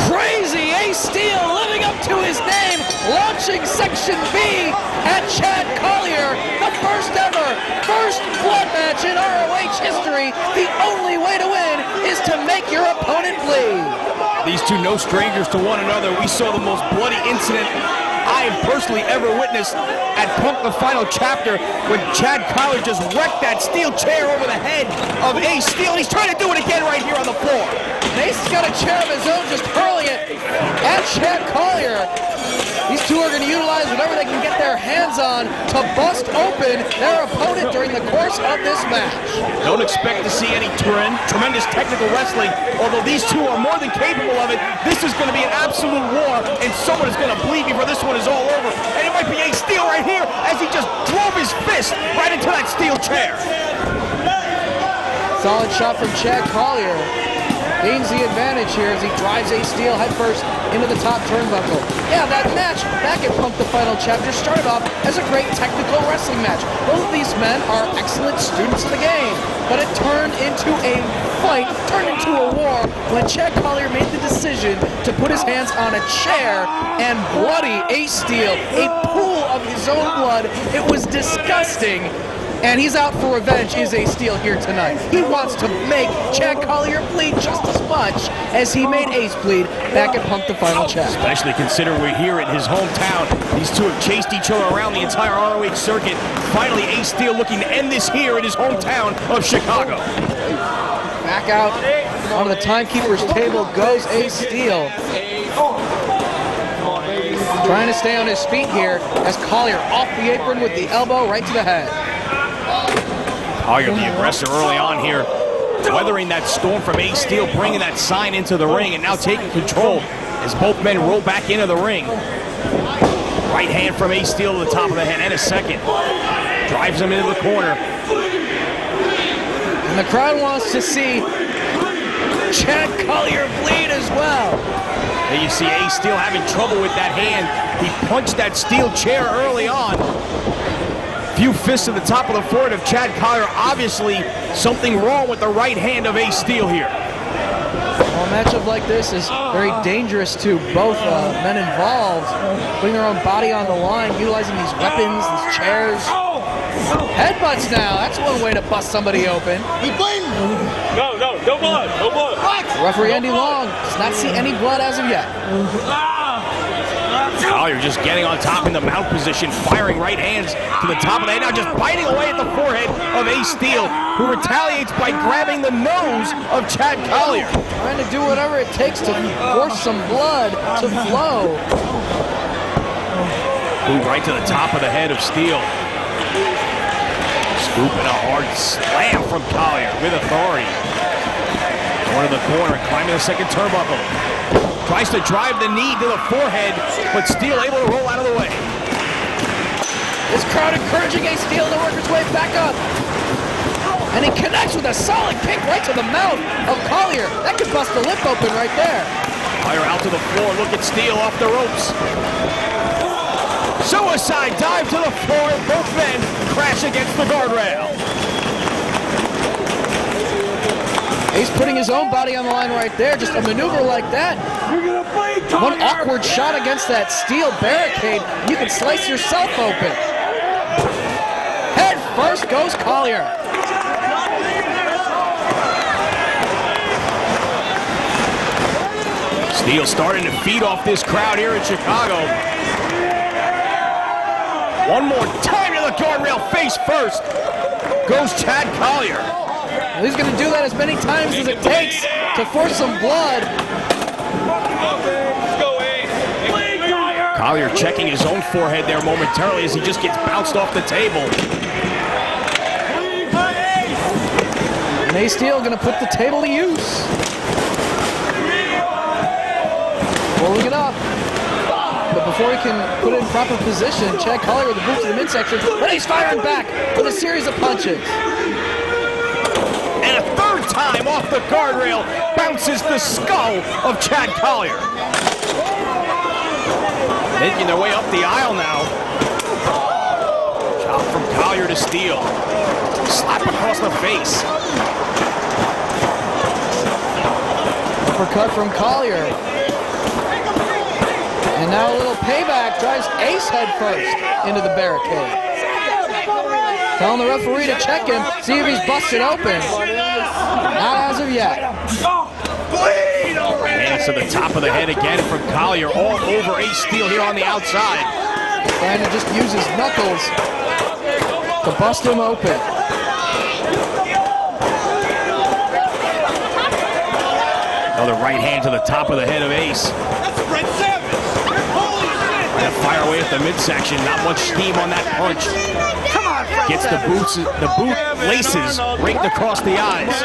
Crazy Ace Steel living up to his name, launching Section B at Chad Collier, the first blood match in ROH history. The only way to win is to make your opponent bleed. These two no strangers to one another. We saw the most bloody incident I have personally ever witnessed at Punk the Final Chapter when Chad Collier just wrecked that steel chair over the head of Ace Steel. He's trying to do it again right here on the floor. And Ace has got a chair of his own, just hurling it at Chad Collier. These two are going to utilize whatever they can get their hands on to bust open their opponent during the course of this match. Don't expect to see any tremendous technical wrestling, although these two are more than capable of it. This is going to be an absolute war, and someone is going to bleed before this one is all over. And it might be Ace Steel right here as he just drove his fist right into that steel chair. Solid shot from Chad Collier. Gains the advantage here as he drives Ace Steel headfirst into the top turnbuckle. Yeah, that match back at Punk the Final Chapter started off as a great technical wrestling match. Both of these men are excellent students of the game, but it turned into a fight, turned into a war when Chad Collier made the decision to put his hands on a chair and bloody Ace Steel, a pool of his own blood. It was disgusting. And he's out for revenge, is Ace Steel here tonight. He wants to make Chad Collier bleed just as much as he made Ace bleed back at Punk the Final Chapter. Especially considering we're here in his hometown. These two have chased each other around the entire ROH circuit. Finally, Ace Steel looking to end this here in his hometown of Chicago. Back out onto the timekeeper's table goes Ace Steel. Trying to stay on his feet here as Collier off the apron with the elbow right to the head. Collier, the aggressor early on here, weathering that storm from Ace Steel, bringing that sign into the ring and now taking control as both men roll back into the ring. Right hand from Ace Steel to the top of the head and a second. Drives him into the corner. And the crowd wants to see Chad Collier bleed as well. There you see Ace Steel having trouble with that hand. He punched that steel chair early on. Few fists to the top of the forehead of Chad Collier. Obviously, something wrong with the right hand of Ace Steel here. Well, a matchup like this is very dangerous to both men involved, putting their own body on the line, utilizing these weapons, these chairs. Headbutts now, that's one way to bust somebody open. No blood, no blood. Referee Andy Long does not see any blood as of yet. Collier just getting on top in the mount position, firing right hands to the top of the head, now just biting away at the forehead of Ace Steel, who retaliates by grabbing the nose of Chad Collier. Trying to do whatever it takes to force some blood to flow. Move right to the top of the head of Steel. Scooping a hard slam from Collier with authority. Going to the corner, climbing the second turnbuckle. Tries to drive the knee to the forehead, but Steel able to roll out of the way. This crowd encouraging Ace Steel to work his way back up. And he connects with a solid kick right to the mouth of Collier. That could bust the lip open right there. Collier out to the floor, look at Steel off the ropes. Suicide dive to the floor, and both men crash against the guardrail. Ace putting his own body on the line right there. Just a maneuver like that. One awkward shot against that steel barricade, you can slice yourself open. Head first goes Collier. Steele starting to feed off this crowd here in Chicago. One more time to the guardrail, face first. Goes Chad Collier. Well, he's going to do that as many times as it takes to force some blood. Collier checking his own forehead there momentarily as he just gets bounced off the table. And Ace Steele going to put the table to use. Rolling it up. But before he can put it in proper position, Chad Collier with the boot to the midsection, but he's firing back with a series of punches. And a third time off the guardrail, bounces the skull of Chad Collier. Making their way up the aisle now. Chop from Collier to Steele. Slap across the face. Uppercut from Collier. And now a little payback, drives Ace head first into the barricade. Telling the referee to check him, see if he's busted open. Not as of yet. Hands to the top of the head again from Collier, all over Ace Steele here on the outside. Trying to just use his knuckles to bust him open. Another right hand to the top of the head of Ace. Trying to fire away at the midsection, not much steam on that punch. Gets the boot laces raked across the eyes.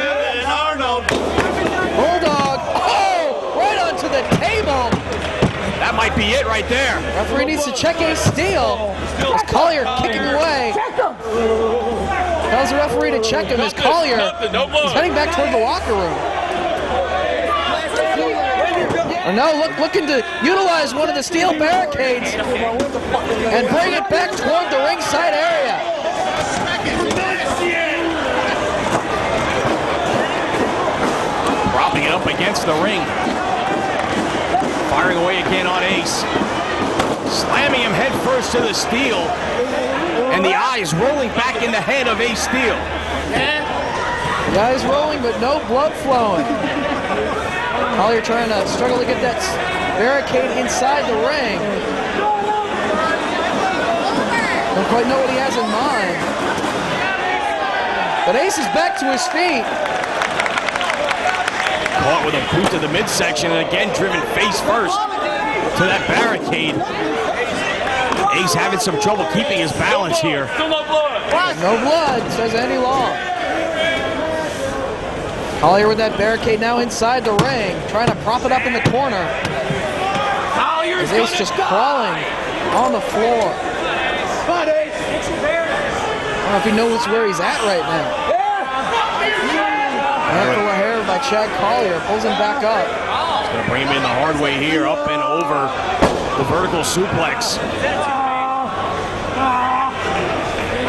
Bulldog, oh, right onto the table. That might be it right there. Referee needs to check Ace Steele. As Collier kicking away. Tells the referee to check him as Collier is heading back toward the locker room. Or no, looking to utilize one of the steel barricades and bring it back toward the ringside area. Propping it up against the ring. Firing away again on Ace. Slamming him head first to the steel. And the eyes rolling back in the head of Ace Steele. The eyes rolling, but no blood flowing. Collier trying to struggle to get that barricade inside the ring. Don't quite know what he has in mind. But Ace is back to his feet. Caught with a boot to the midsection and again driven face first to that barricade. Ace having some trouble keeping his balance here. No blood, says Andy Long. Collier with that barricade now inside the ring, trying to prop it up in the corner. As Ace just crawling on the floor. I don't know if he knows where he's at right now. After a hair by Chad Collier, pulls him back up. He's going to bring him in the hard way here, up and over the vertical suplex.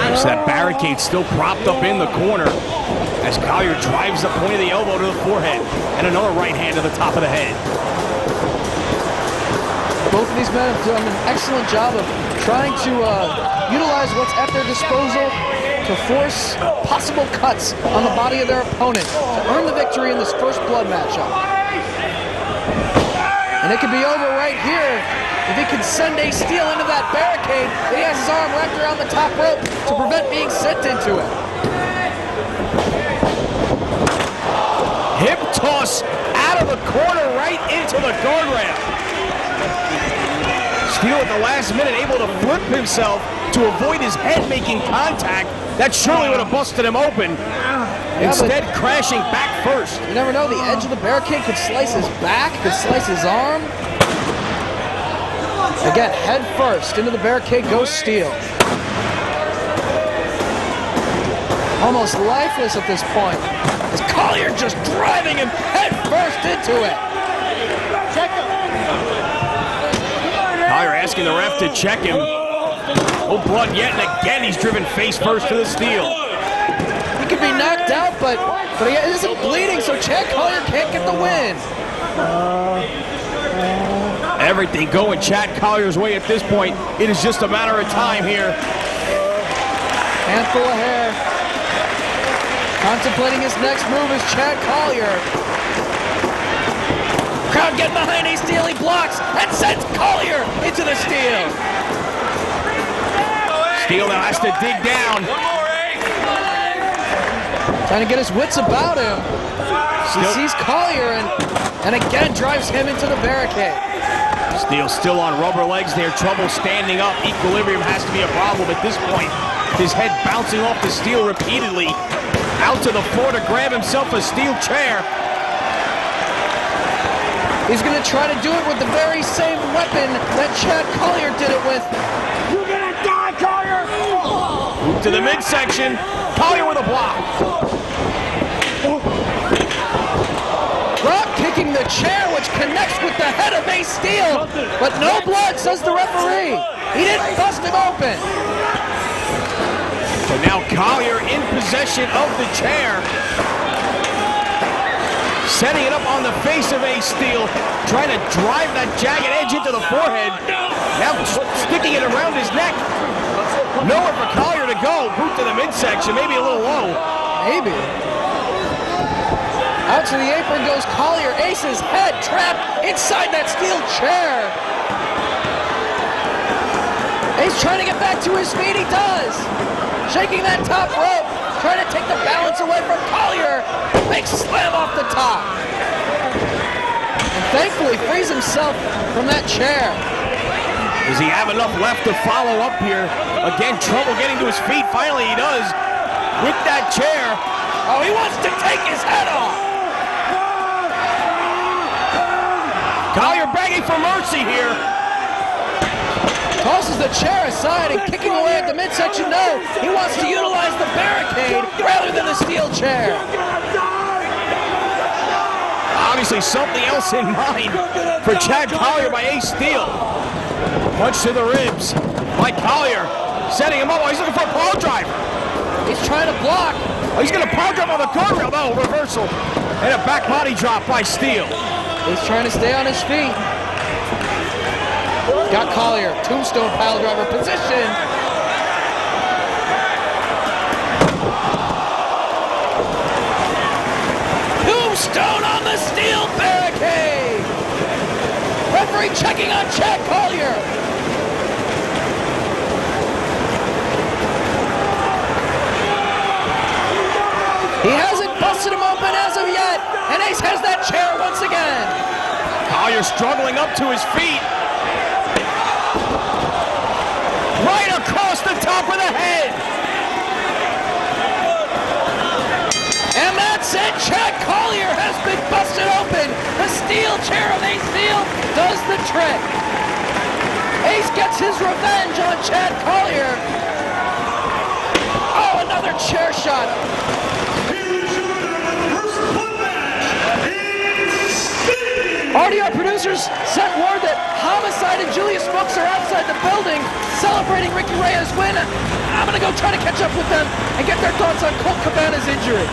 There's that barricade still propped up in the corner as Collier drives the point of the elbow to the forehead and another right hand to the top of the head. Both of these men have done an excellent job of trying to utilize what's at their disposal to force possible cuts on the body of their opponent to earn the victory in this first blood matchup. And it could be over right here if he can send Ace Steele into that barricade and he has his arm wrapped around the top rope to prevent being sent into it. Hip toss out of the corner right into the guardrail. Steele at the last minute able to flip himself to avoid his head making contact. That surely would have busted him open. Instead, crashing back first. You never know, the edge of the barricade could slice his back, could slice his arm. Again, head first into the barricade goes Steele. Almost lifeless at this point. As Collier just driving him head first into it. Collier asking the ref to check him. No blood yet, and again he's driven face first to the steel. He could be knocked out, but he isn't bleeding, so Chad Collier can't get the win. Everything going Chad Collier's way at this point. It is just a matter of time here. Handful of hair. Contemplating his next move is Chad Collier. Crowd getting behind Ace Steel. He blocks and sends Collier into the Steel. Steel now has to dig down. Trying to get his wits about him. He sees Collier and again drives him into the barricade. Steel still on rubber legs. They have trouble standing up. Equilibrium has to be a problem at this point. His head bouncing off the steel repeatedly. Out to the floor to grab himself a steel chair. He's going to try to do it with the very same weapon that Chad Collier did it with. You're gonna die, Collier! Move to the midsection. Collier with a block. Drop kicking the chair, which connects with the head of Ace Steel. But no blood, says the referee. He didn't bust him open. So now Collier in possession of the chair. Setting it up on the face of Ace Steel. Trying to drive that jagged edge into the forehead. Now sticking it around his neck. Nowhere for Collier to go. Boot to the midsection, maybe a little low. Maybe. Out to the apron goes Collier. Ace's head trapped inside that steel chair. Ace trying to get back to his feet. He does. Shaking that top rope. Trying to take the balance away from Collier. Big slam off the top. And thankfully frees himself from that chair. Does he have enough left to follow up here? Again, trouble getting to his feet. Finally he does. With that chair. Oh, he wants to take his head off. Collier begging for mercy here. Tosses the chair aside and kicking away at the midsection. No, he wants to utilize the barricade rather than the steel chair. Obviously something else in mind for Chad Collier by Ace Steel. Punch to the ribs by Collier. Setting him up. Oh, he's looking for a power drive. He's trying to block. Oh, he's going to power drive on the guardrail. No, reversal. And a back body drop by Steel. He's trying to stay on his feet. Got Collier, tombstone pile driver position. Tombstone on the steel barricade. Referee checking on Chad Collier. He hasn't busted him open as of yet, and Ace has that chair once again. Collier struggling up to his feet. Right across the top of the head. And that's it. Chad Collier has been busted open. The steel chair of Ace Steel does the trick. Ace gets his revenge on Chad Collier. Oh, another chair shot. RDR producers sent word that Homicide and Julius Smokes are outside the building celebrating Ricky Reyes' win. I'm going to go try to catch up with them and get their thoughts on Colt Cabana's injury.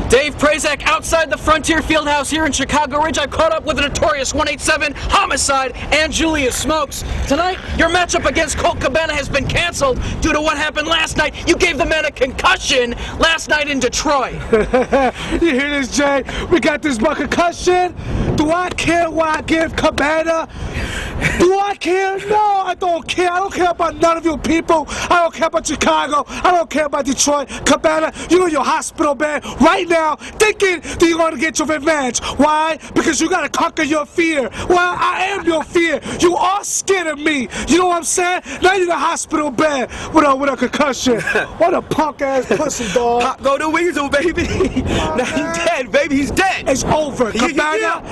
Dave Prazak outside the Frontier Fieldhouse here in Chicago Ridge. I caught up with the notorious 187 Homicide and Julius Smokes. Tonight, your matchup against Colt Cabana has been canceled due to what happened last night. You gave the man a concussion last night in Detroit. You hear this, Jay? We got this concussion. Do I care what I give Cabana? Do I care? No, I don't care. I don't care about none of you people. I don't care about Chicago. I don't care about Detroit. Cabana, you're in your hospital bed right now thinking that you're going to get your revenge. Why? Because you got to conquer your fear. Well, I am your fear. You are scared of me. You know what I'm saying? Now you're in the hospital bed with a concussion. What a punk-ass pussy, dog. Pop go to Weasel, baby. Now he's dead, baby. He's dead. It's over. Cabana,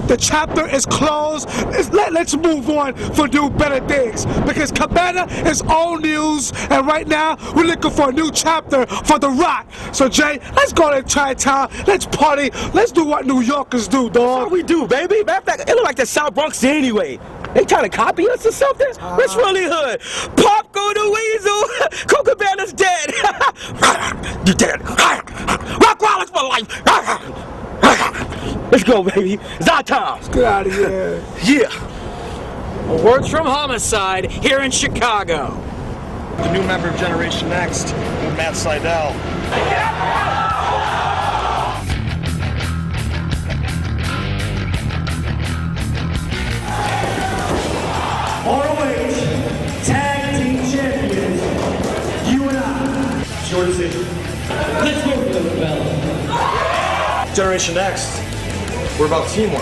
the chapter is closed. Let's move on for new, better things. Because Cabana is old news, and right now we're looking for a new chapter for The Rock. So Jay, let's go to Chi-Town. Let's party. Let's do what New Yorkers do, dog. That's what we do, baby. Matter of fact, it look like the South Bronx anyway. They trying to copy us or something? It's really hood. Pop go to Weasel. Coca Cabana's dead. You dead. Rock Wallace for life. Let's go, baby. It's our time. Let's get out of here. Yeah. Words from Homicide here in Chicago. The new member of Generation Next, Matt Seidel. ROH Tag Team Champions, you and I. It's your decision. Let's go for the belt. Generation Next, we're about teamwork.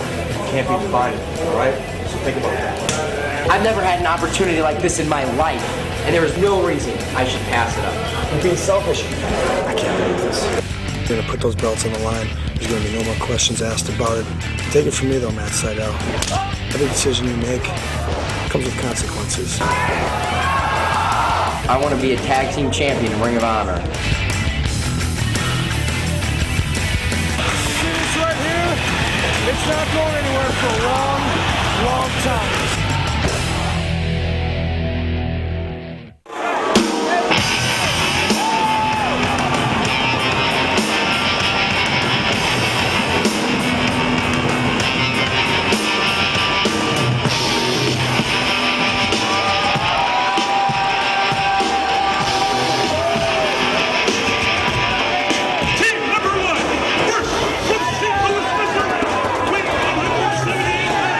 Can't be divided, all right? So think about that. I've never had an opportunity like this in my life, and there is no reason I should pass it up. You're being selfish. I can't believe this. You're gonna put those belts on the line. There's gonna be no more questions asked about it. Take it from me though, Matt Seidel. Every decision you make comes with consequences. I want to be a tag team champion in Ring of Honor. This right here, it's not going anywhere for a long, long time. Team number one, first from St. Louis, Missouri, weighing 178 pounds.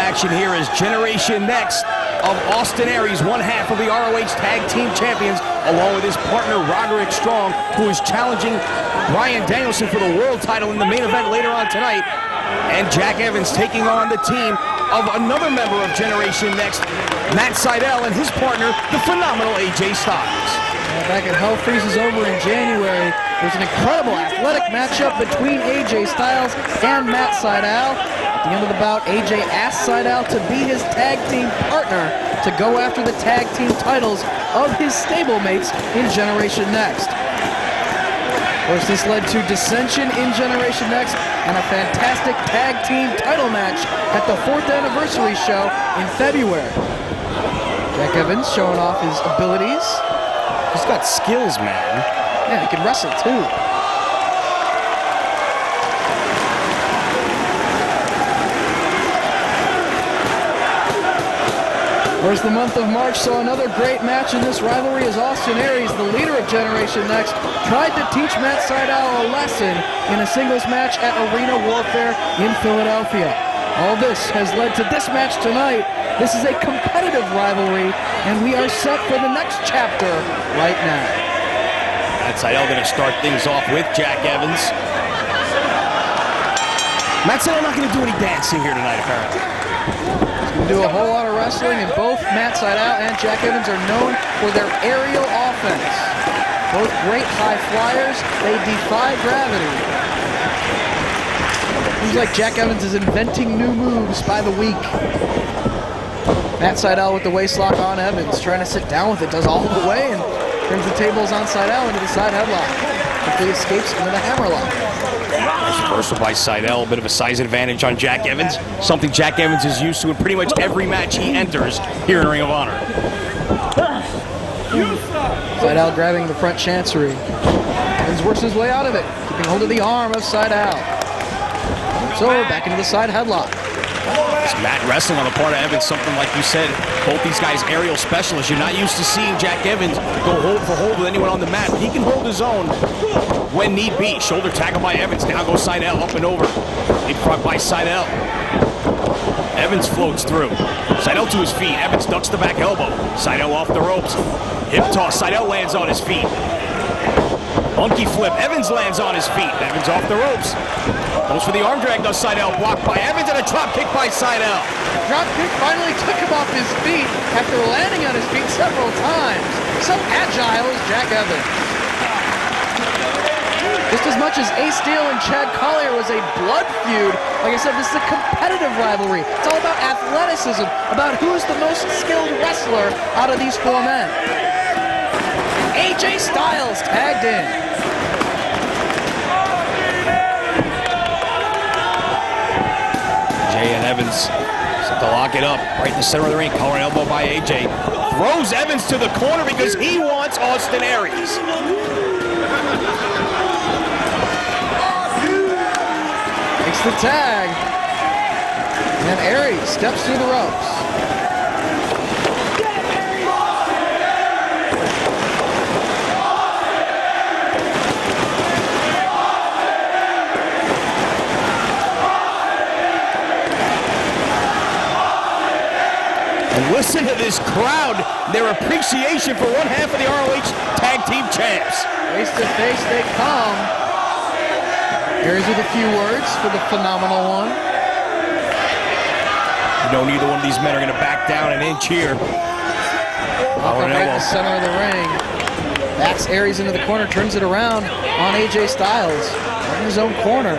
action here as Generation Next of Austin Aries, one half of the ROH Tag Team Champions, along with his partner Roderick Strong, who is challenging Bryan Danielson for the world title in the main event later on tonight. And Jack Evans taking on the team of another member of Generation Next, Matt Sydal, and his partner, the phenomenal AJ Styles. Back at Hell Freezes Over in January, there's an incredible athletic matchup between AJ Styles and Matt Sydal. At the end of the bout, AJ asked Sydal to be his tag team partner to go after the tag team titles of his stablemates in Generation Next. Of course, this led to dissension in Generation Next and a fantastic tag team title match at the 4th anniversary show in February. Jack Evans showing off his abilities. He's got skills, man. Yeah, he can wrestle too. Of course, the month of March saw another great match in this rivalry as Austin Aries, the leader of Generation Next, tried to teach Matt Sydal a lesson in a singles match at Arena Warfare in Philadelphia. All this has led to this match tonight. This is a competitive rivalry, and we are set for the next chapter right now. Matt Sydal going to start things off with Jack Evans. Matt Sydal not going to do any dancing here tonight, apparently. Do a whole lot of wrestling, and both Matt Sydal and Jack Evans are known for their aerial offense. Both great high flyers, they defy gravity. Seems like Jack Evans is inventing new moves by the week. Matt Sydal with the waistlock on Evans, trying to sit down with it, does all the way, and turns the tables on Sydal into the side headlock. Quickly escapes into the hammerlock. Reversal by Sydal, a bit of a size advantage on Jack Evans. Something Jack Evans is used to in pretty much every match he enters here in Ring of Honor. Sydal grabbing the front chancery. Evans works his way out of it, keeping hold of the arm of Sydal. So back into the side headlock. It's Matt wrestling on the part of Evans, something like you said, both these guys aerial specialists. You're not used to seeing Jack Evans go hold for hold with anyone on the mat. He can hold his own when need be. Shoulder tackle by Evans, now goes Sydal up and over. Big front by Sydal. Evans floats through. Sydal to his feet, Evans ducks the back elbow. Sydal off the ropes. Hip toss, Sydal lands on his feet. Monkey flip, Evans lands on his feet. Evans off the ropes. Goes for the arm drag, does Sydal, blocked by Evans, and a drop kick by Sydal. Drop kick finally took him off his feet after landing on his feet several times. So agile is Jack Evans. Just as much as Ace Steel and Chad Collier was a blood feud, like I said, this is a competitive rivalry. It's all about athleticism, about who's the most skilled wrestler out of these four men. AJ Styles tagged in. Jay and Evans set to lock it up right in the center of the ring. Collar and elbow by AJ. Throws Evans to the corner because he wants Austin Aries. Makes the tag. And Aries steps through the ropes. And listen to this crowd, their appreciation for one half of the ROH Tag Team Champs. Face to face they come. Aries with a few words for the phenomenal one. You know neither one of these men are going to back down an inch here. Right in the center of the ring. Backs Aries into the corner, turns it around on AJ Styles. In his own corner.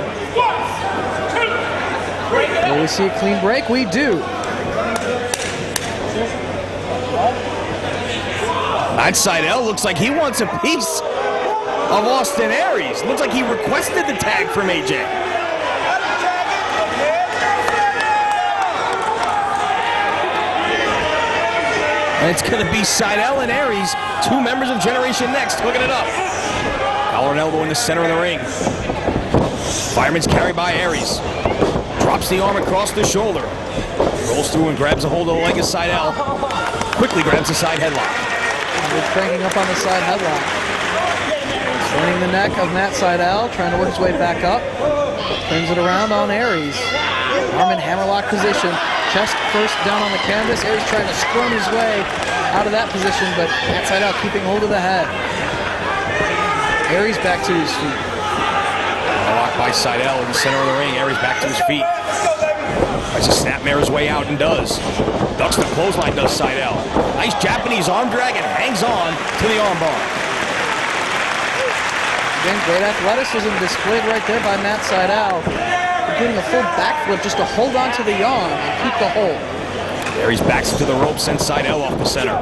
Will we see a clean break? We do. Matt Sydal looks like he wants a piece of Austin Aries. Looks like he requested the tag from AJ. And it's going to be Sydal and Aries, two members of Generation Next, hooking it up. Collar and elbow in the center of the ring. Fireman's carry by Aries. Drops the arm across the shoulder. Rolls through and grabs a hold of the leg of Sydal. Quickly grabs the side headlock. He's cranking up on the side headlock. Turning the neck of Matt Sydal, trying to work his way back up. Turns it around on Aries. Arm in hammerlock position. chest first down on the canvas. Aries trying to squirm his way out of that position, but Matt Sydal keeping hold of the head. Aries back to his feet. Locked by Sydal in the center of the ring. Aries back to his feet. Tries to snapmare his way out and does. Ducks the clothesline, does Sydal. Nice Japanese arm drag and hangs on to the armbar. Again, great athleticism displayed right there by Matt Sydal. Doing a full backflip just to hold on to the arm and keep the hold. Aries backs to the rope, sends Sydal off the center.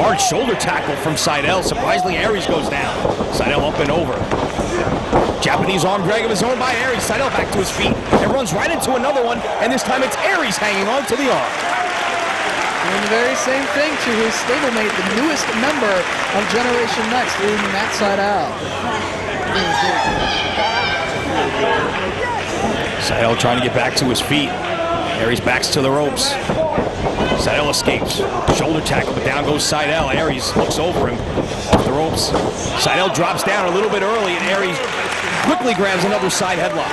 Hard shoulder tackle from Sydal. Surprisingly, Aries goes down. Sydal up and over. Japanese arm drag of his own by Aries. Sydal back to his feet and runs right into another one, and this time it's Aries hanging on to the arm. Doing the very same thing to his stablemate, the newest member of Generation Next, being Matt Sydal. Sydal trying to get back to his feet. Aries backs to the ropes. Sydal escapes. Shoulder tackle, but down goes Sydal. Aries looks over him off the ropes. Sydal drops down a little bit early, and Aries quickly grabs another side headlock.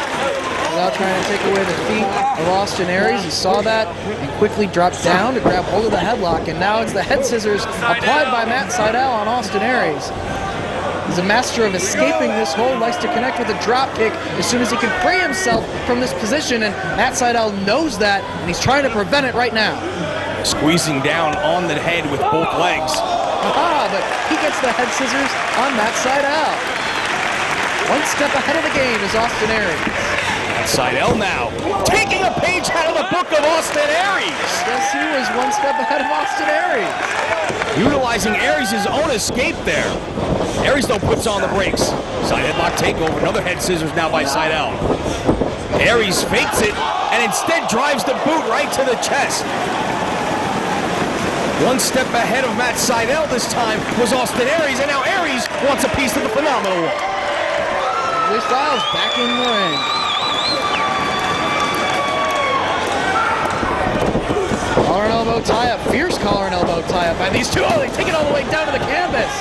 Sydal trying to take away the feet of Austin Aries. He saw that and quickly dropped down to grab hold of the headlock, and now it's the head scissors applied by Matt Sydal on Austin Aries. He's a master of escaping this hold, likes to connect with a drop kick as soon as he can free himself from this position, and Matt Sydal knows that, and he's trying to prevent it right now. Squeezing down on the head with both legs. But he gets the head scissors on Matt Sydal. One step ahead of the game is Austin Aries. Matt Sydal now taking a page out of the book of Austin Aries. Yes, he was one step ahead of Austin Aries. Utilizing Aries' own escape there. Aries, though, puts on the brakes. Side headlock takeover. Another head scissors now by Sydal. Aries fakes it and instead drives the boot right to the chest. One step ahead of Matt Sydal this time was Austin Aries, and now Aries wants a piece of the phenomenal one. AJ Styles back in the ring. Collar and elbow tie-up, fierce collar and elbow tie-up by these two. Oh, they take it all the way down to the canvas.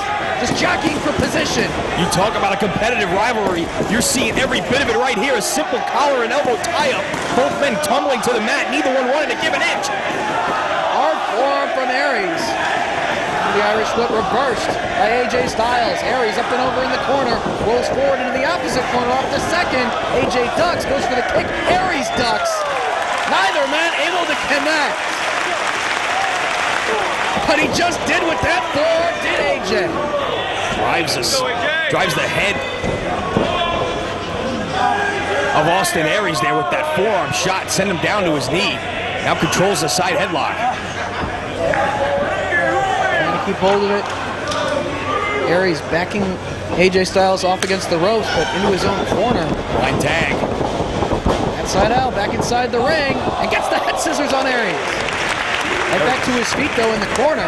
Just jockeying for position. You talk about a competitive rivalry. You're seeing every bit of it right here. A simple collar and elbow tie-up. Both men tumbling to the mat. Neither one wanted to give an inch. Hard forearm from Aries. The Irish whip reversed by AJ Styles. Aries up and over in the corner. Rolls forward into the opposite corner off the second. AJ ducks, goes for the kick. Aries ducks. Neither man able to connect. But he just did what that forearm did, AJ. Drives the head of Austin Aries there with that forearm shot, send him down to his knee. Now controls the side headlock. Trying to keep hold of it. Aries backing AJ Styles off against the ropes, but into his own corner. Line tag. That side out, back inside the ring, and gets the head scissors on Aries. Head back to his feet, though, in the corner.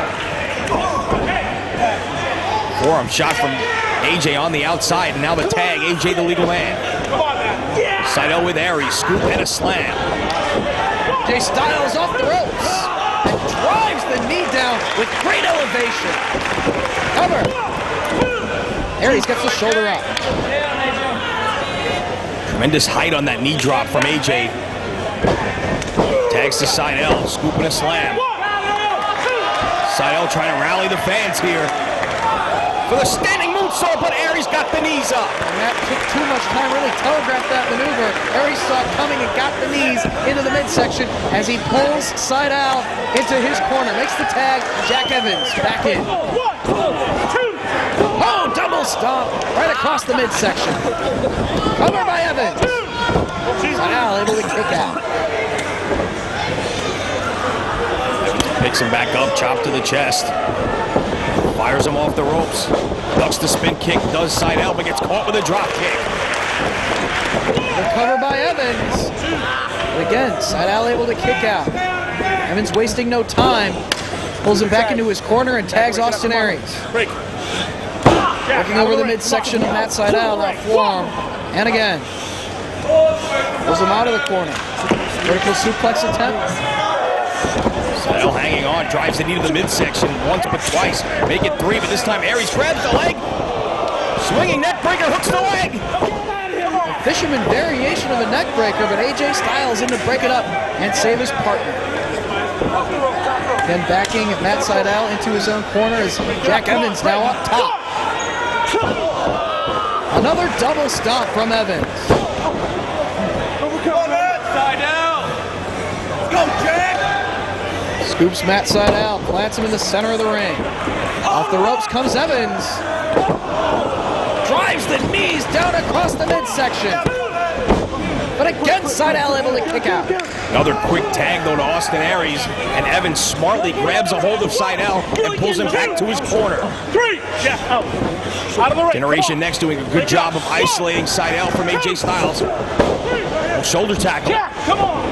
Forearm shot from AJ on the outside, and now the tag, AJ the legal man. Sydal with Aries, scoop and a slam. AJ Styles off the ropes, and drives the knee down with great elevation. Cover. Aries gets the shoulder up. Tremendous height on that knee drop from AJ. Tags to Sydal, scoop and a slam. Sydal trying to rally the fans here for the standing moonsault, but Aries got the knees up. And that took too much time, really telegraphed that maneuver. Aries saw it coming and got the knees into the midsection as he pulls Sydal into his corner. Makes the tag, Jack Evans back in. Oh, double stomp right across the midsection. Cover by Evans. Sydal able to kick out. Picks him back up, chop to the chest. Fires him off the ropes. Ducks the spin kick, does Sydal, but gets caught with a drop kick. The cover by Evans. But again, Sydal able to kick out. Evans wasting no time. Pulls him back into his corner and tags Austin Aries. Working over the midsection of Matt Sydal, that forearm. And again. Pulls him out of the corner. Vertical suplex attempt. Sydal hanging on, drives the knee to the midsection once but twice. Make it three, but this time Aries grabs the leg. Swinging neck breaker, hooks the leg. A fisherman variation of a neck breaker, but AJ Styles in to break it up and save his partner. Then backing Matt Seidel into his own corner as Jack Evans now up top. Another double stomp from Evans. Go, Jack! Scoops Matt Seidel, plants him in the center of the ring. Off the ropes comes Evans. Drives the knees down across the midsection. But again, Seidel able to kick out. Another quick tag though to Austin Aries, and Evans smartly grabs a hold of Seidel and pulls him back to his corner. Generation Next doing a good job of isolating Seidel from AJ Styles. Shoulder tackle. Come on!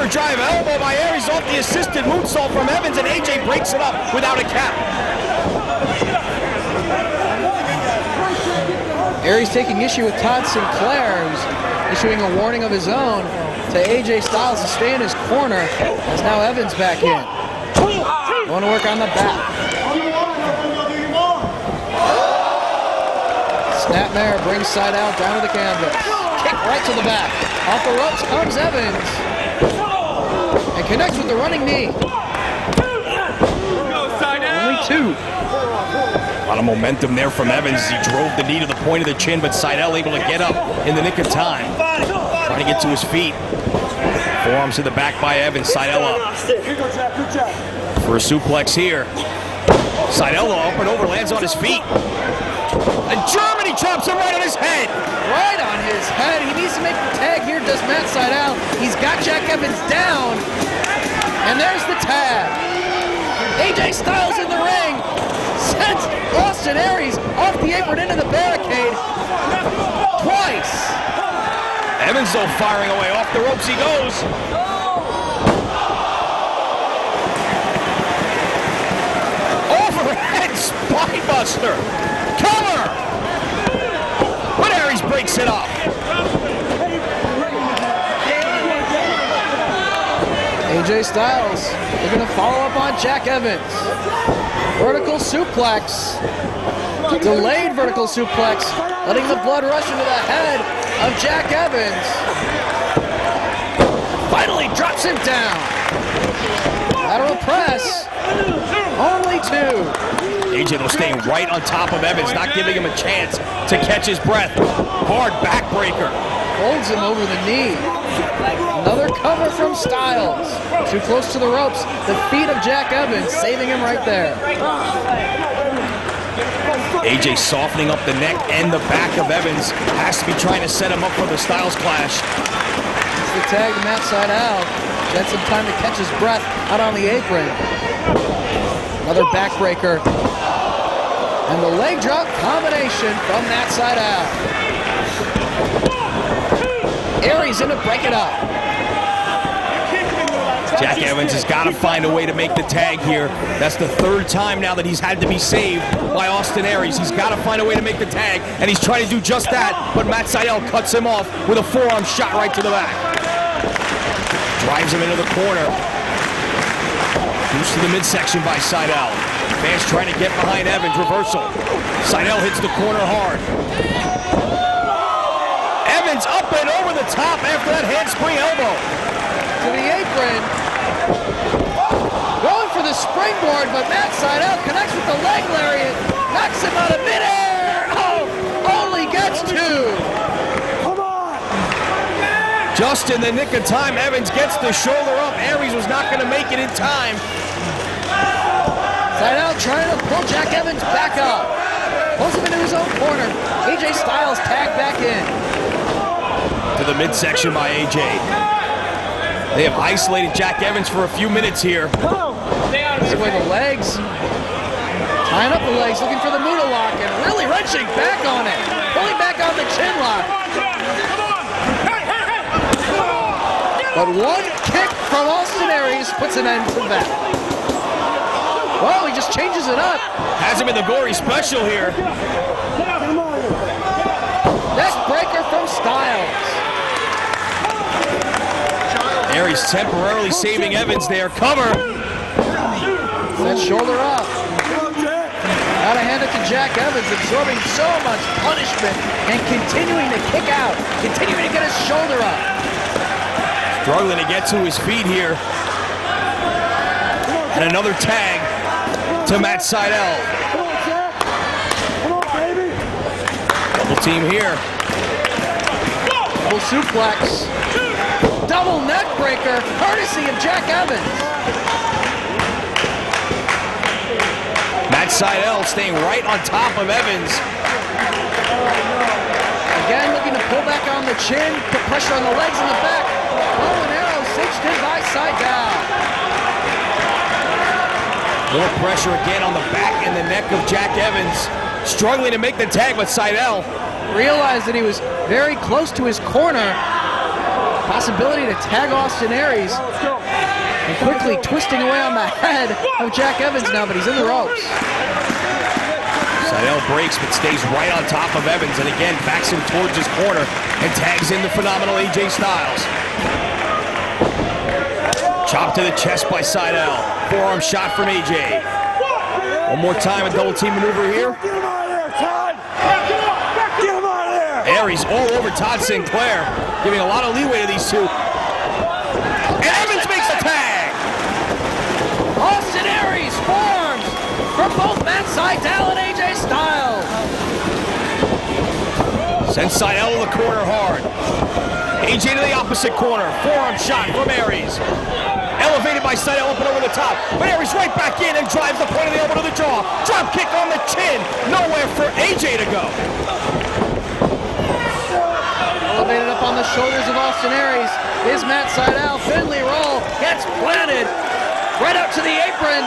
Drive elbow by Aries off the assisted moonsault from Evans, and AJ breaks it up without a count. Aries taking issue with Todd Sinclair, who's issuing a warning of his own to AJ Styles to stay in his corner, as now Evans back in. Going to work on the back. Snapmare brings Seidel down to the canvas. Kick right to the back. Off the ropes comes Evans. And connects with the running knee. Only two. A lot of momentum there from Evans. He drove the knee to the point of the chin, but Seidel able to get up in the nick of time. Trying to get to his feet. Forearms to the back by Evans. Seidel up. For a suplex here. Seidel up and over, lands on his feet. And Germany chops him right on his head. Right on his head. He needs to make the tag here, does Matt Seidel. He's got Jack Evans down. And there's the tag. AJ Styles in the ring. Sends Austin Aries off the apron into the barricade. Twice. Evans though firing away. Off the ropes he goes. Overhead spinebuster. Cover. But Aries breaks it up. AJ Styles, they're going to follow up on Jack Evans. Vertical suplex. Delayed vertical suplex, letting the blood rush into the head of Jack Evans. Finally drops him down. Lateral press. Only two. AJ though staying right on top of Evans, not giving him a chance to catch his breath. Hard backbreaker. Holds him over the knee. Another cover from Styles. Too close to the ropes. The feet of Jack Evans saving him right there. AJ softening up the neck and the back of Evans. Has to be trying to set him up for the Styles clash. It's the tag to Matt Seidel. Had some time to catch his breath out on the apron. Another backbreaker. And the leg drop combination from Matt Seidel. Aries in to break it up. Jack Evans has got to find a way to make the tag here. That's the third time now that he's had to be saved by Austin Aries. He's got to find a way to make the tag, and he's trying to do just that, but Matt Seidel cuts him off with a forearm shot right to the back. Drives him into the corner. Moves to the midsection by Seidel. Fans trying to get behind Evans. Reversal. Seidel hits the corner hard. Evans up and over the top after that handspring elbow. To the apron. Going for the springboard, but Matt Seidel connects with the leg lariat. Knocks him out of midair. Oh, only gets two. Come on. Just in the nick of time, Evans gets the shoulder up. Aries was not going to make it in time. Seidel trying to pull Jack Evans back up. Pulls him into his own corner. AJ Styles tagged back in. To the midsection by AJ. They have isolated Jack Evans for a few minutes here. This is where the legs, tying up the legs, looking for the Muda lock, and really wrenching back on it. Pulling back on the chin lock. But one kick from Austin Aries puts an end to that. Well, he just changes it up. Has him in the gory special here. Neck breaker from Styles. Aries temporarily saving Evans there. Cover. That shoulder up. Gotta hand it to Jack Evans, absorbing so much punishment and continuing to kick out, continuing to get his shoulder up. Struggling to get to his feet here. And another tag to Matt Seidel. Double team here. Double suplex. Double neck breaker, courtesy of Jack Evans. Matt Seidel staying right on top of Evans. Again, looking to pull back on the chin, put pressure on the legs and the back. Bow and arrow cinched in by Seidel. More pressure again on the back and the neck of Jack Evans. Struggling to make the tag with Seidel. Realized that he was very close to his corner. Possibility to tag Austin Aries. And quickly twisting away on the head of Jack Evans now, but he's in the ropes. Seidel breaks but stays right on top of Evans and again backs him towards his corner and tags in the phenomenal AJ Styles. Chop to the chest by Seidel. Forearm shot from AJ. One more time, a double team maneuver here. Get him out of there, Todd! Get him out of there! Aries all over Todd Sinclair, giving a lot of leeway to these two. And Evans makes the tag! Austin Aries forms from both Matt Seidel and AJ Styles. Sends Seidel to the corner hard. AJ to the opposite corner. Forearm shot from Aries. Elevated by Seidel up and over the top. But Aries right back in and drives the point of the elbow to the jaw. Drop kick on the chin. Nowhere for AJ to go. Elevated up on the shoulders of Austin Aries is Matt Seidel. Finley roll gets planted right up to the apron.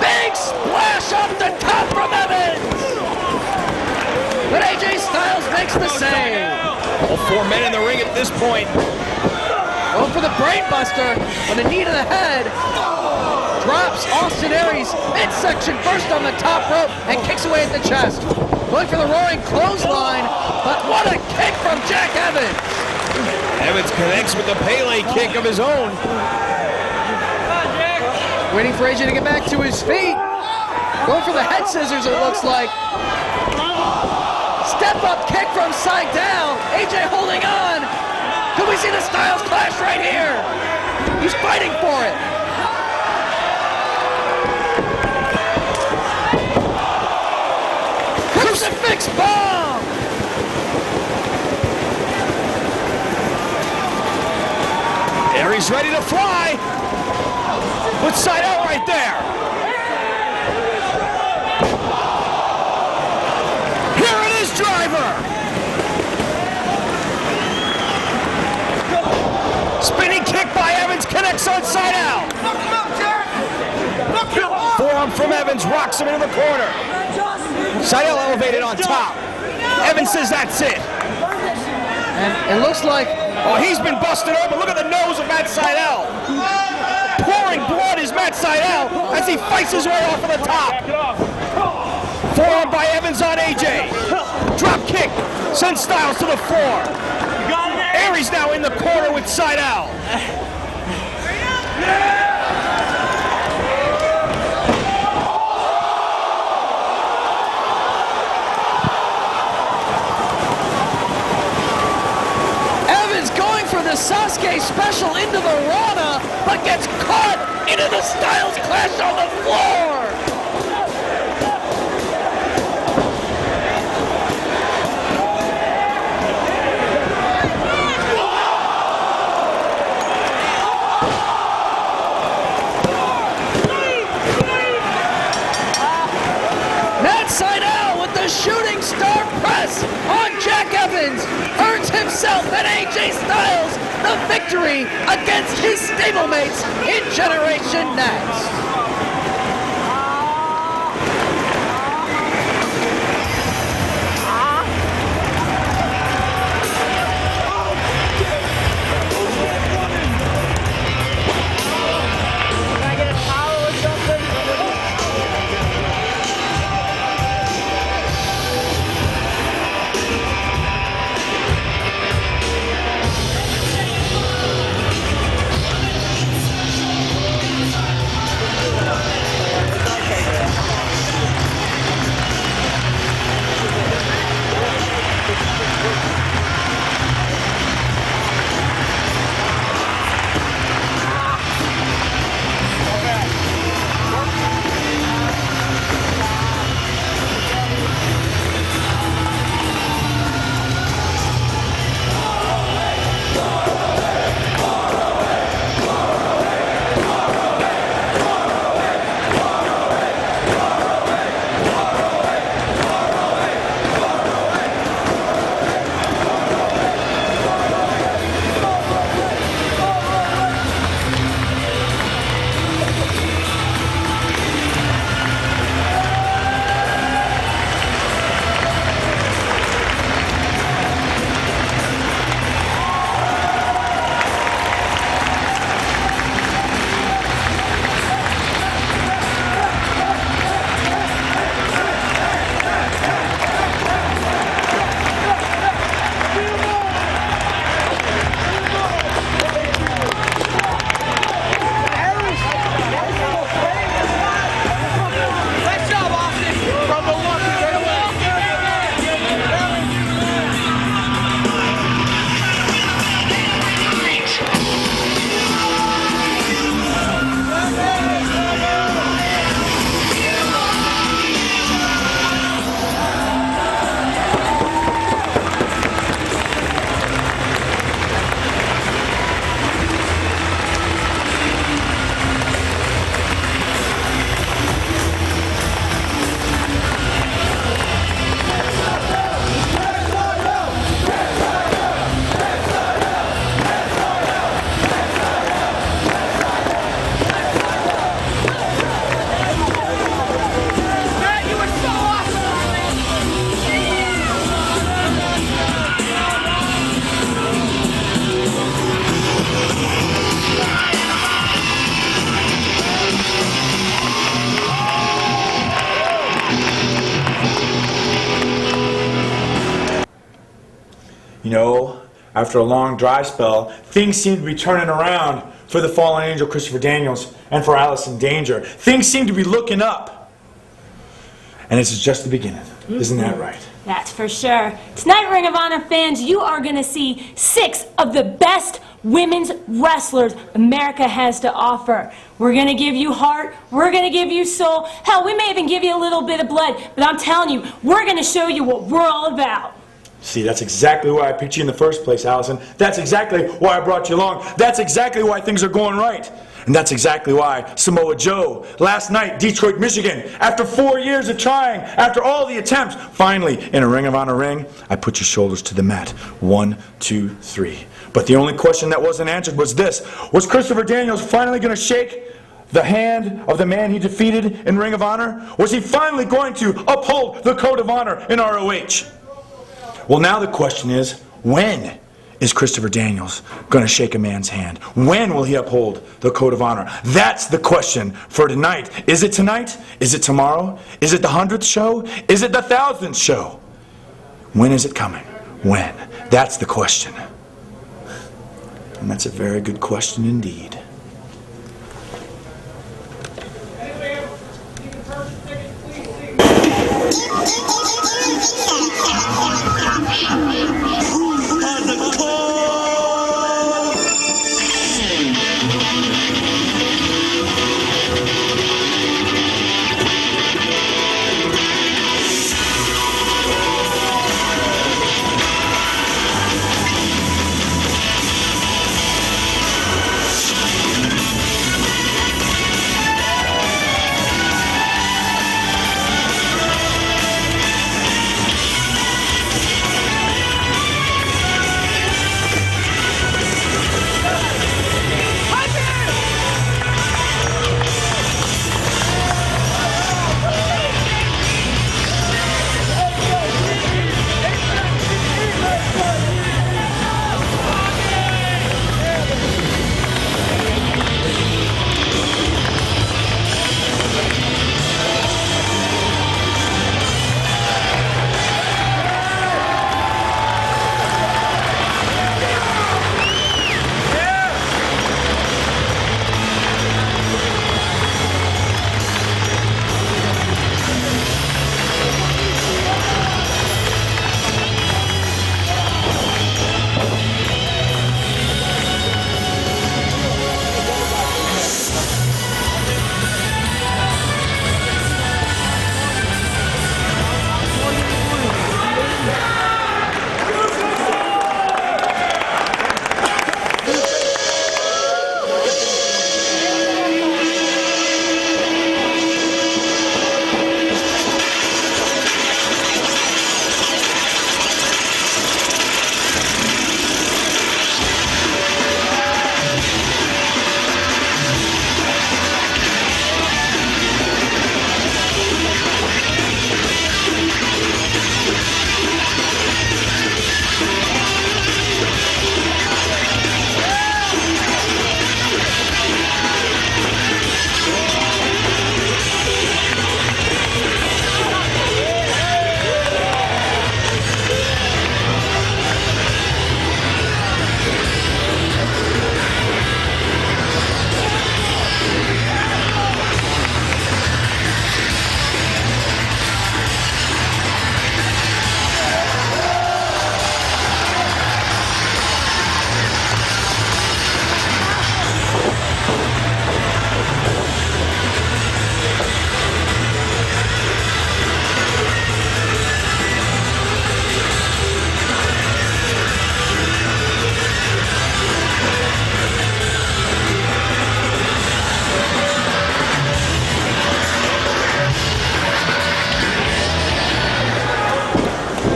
Big splash off the top from Evans. But AJ Styles makes the save. All four men in the ring at this point. Going for the brain buster on a knee to the head. Drops Austin Aries midsection first on the top rope and kicks away at the chest. Going for the roaring clothesline, but what a kick from Jack Evans. Evans connects with the Pele kick of his own. Waiting for AJ to get back to his feet. Going for the head scissors, it looks like. Step up kick from Seidel. AJ holding on. Can we see the Styles clash right here? He's fighting for it. Crucifix bomb. Aries ready to fly. With Seidel right there. Here it is, driver. Spinning kick by Evans connects on Seidel. Forearm from Evans rocks him into the corner. Seidel elevated on top. Evans says that's it. And it looks like... Oh, he's been busted open. Look at the nose of Matt Seidel. Pouring blood is Matt Seidel as he fights his way off of the top. Forearm by Evans on AJ. Drop kick sends Styles to the floor. Aries now in the corner with Seidel. Evans going for the Sasuke special into the Rana, but gets caught into the Styles clash on the floor. Shooting star press on Jack Evans earns himself and AJ Styles the victory against his stablemates in Generation Next. You know, after a long dry spell, things seem to be turning around for the fallen angel Christopher Daniels and for Allison Danger. Things seem to be looking up. And this is just the beginning. Isn't that right? That's for sure. Tonight, Ring of Honor fans, you are going to see 6 of the best women's wrestlers America has to offer. We're going to give you heart. We're going to give you soul. Hell, we may even give you a little bit of blood. But I'm telling you, we're going to show you what we're all about. See, that's exactly why I picked you in the first place, Allison. That's exactly why I brought you along. That's exactly why things are going right. And that's exactly why Samoa Joe, last night, Detroit, Michigan, after 4 years of trying, after all the attempts, finally, in a Ring of Honor ring, I put your shoulders to the mat. 1, 2, 3. But the only question that wasn't answered was this. Was Christopher Daniels finally going to shake the hand of the man he defeated in Ring of Honor? Was he finally going to uphold the code of honor in ROH? Well, now the question is, when is Christopher Daniels going to shake a man's hand? When will he uphold the code of honor? That's the question for tonight. Is it tonight? Is it tomorrow? Is it the 100th show? Is it the 1000th show? When is it coming? When? That's the question. And that's a very good question indeed.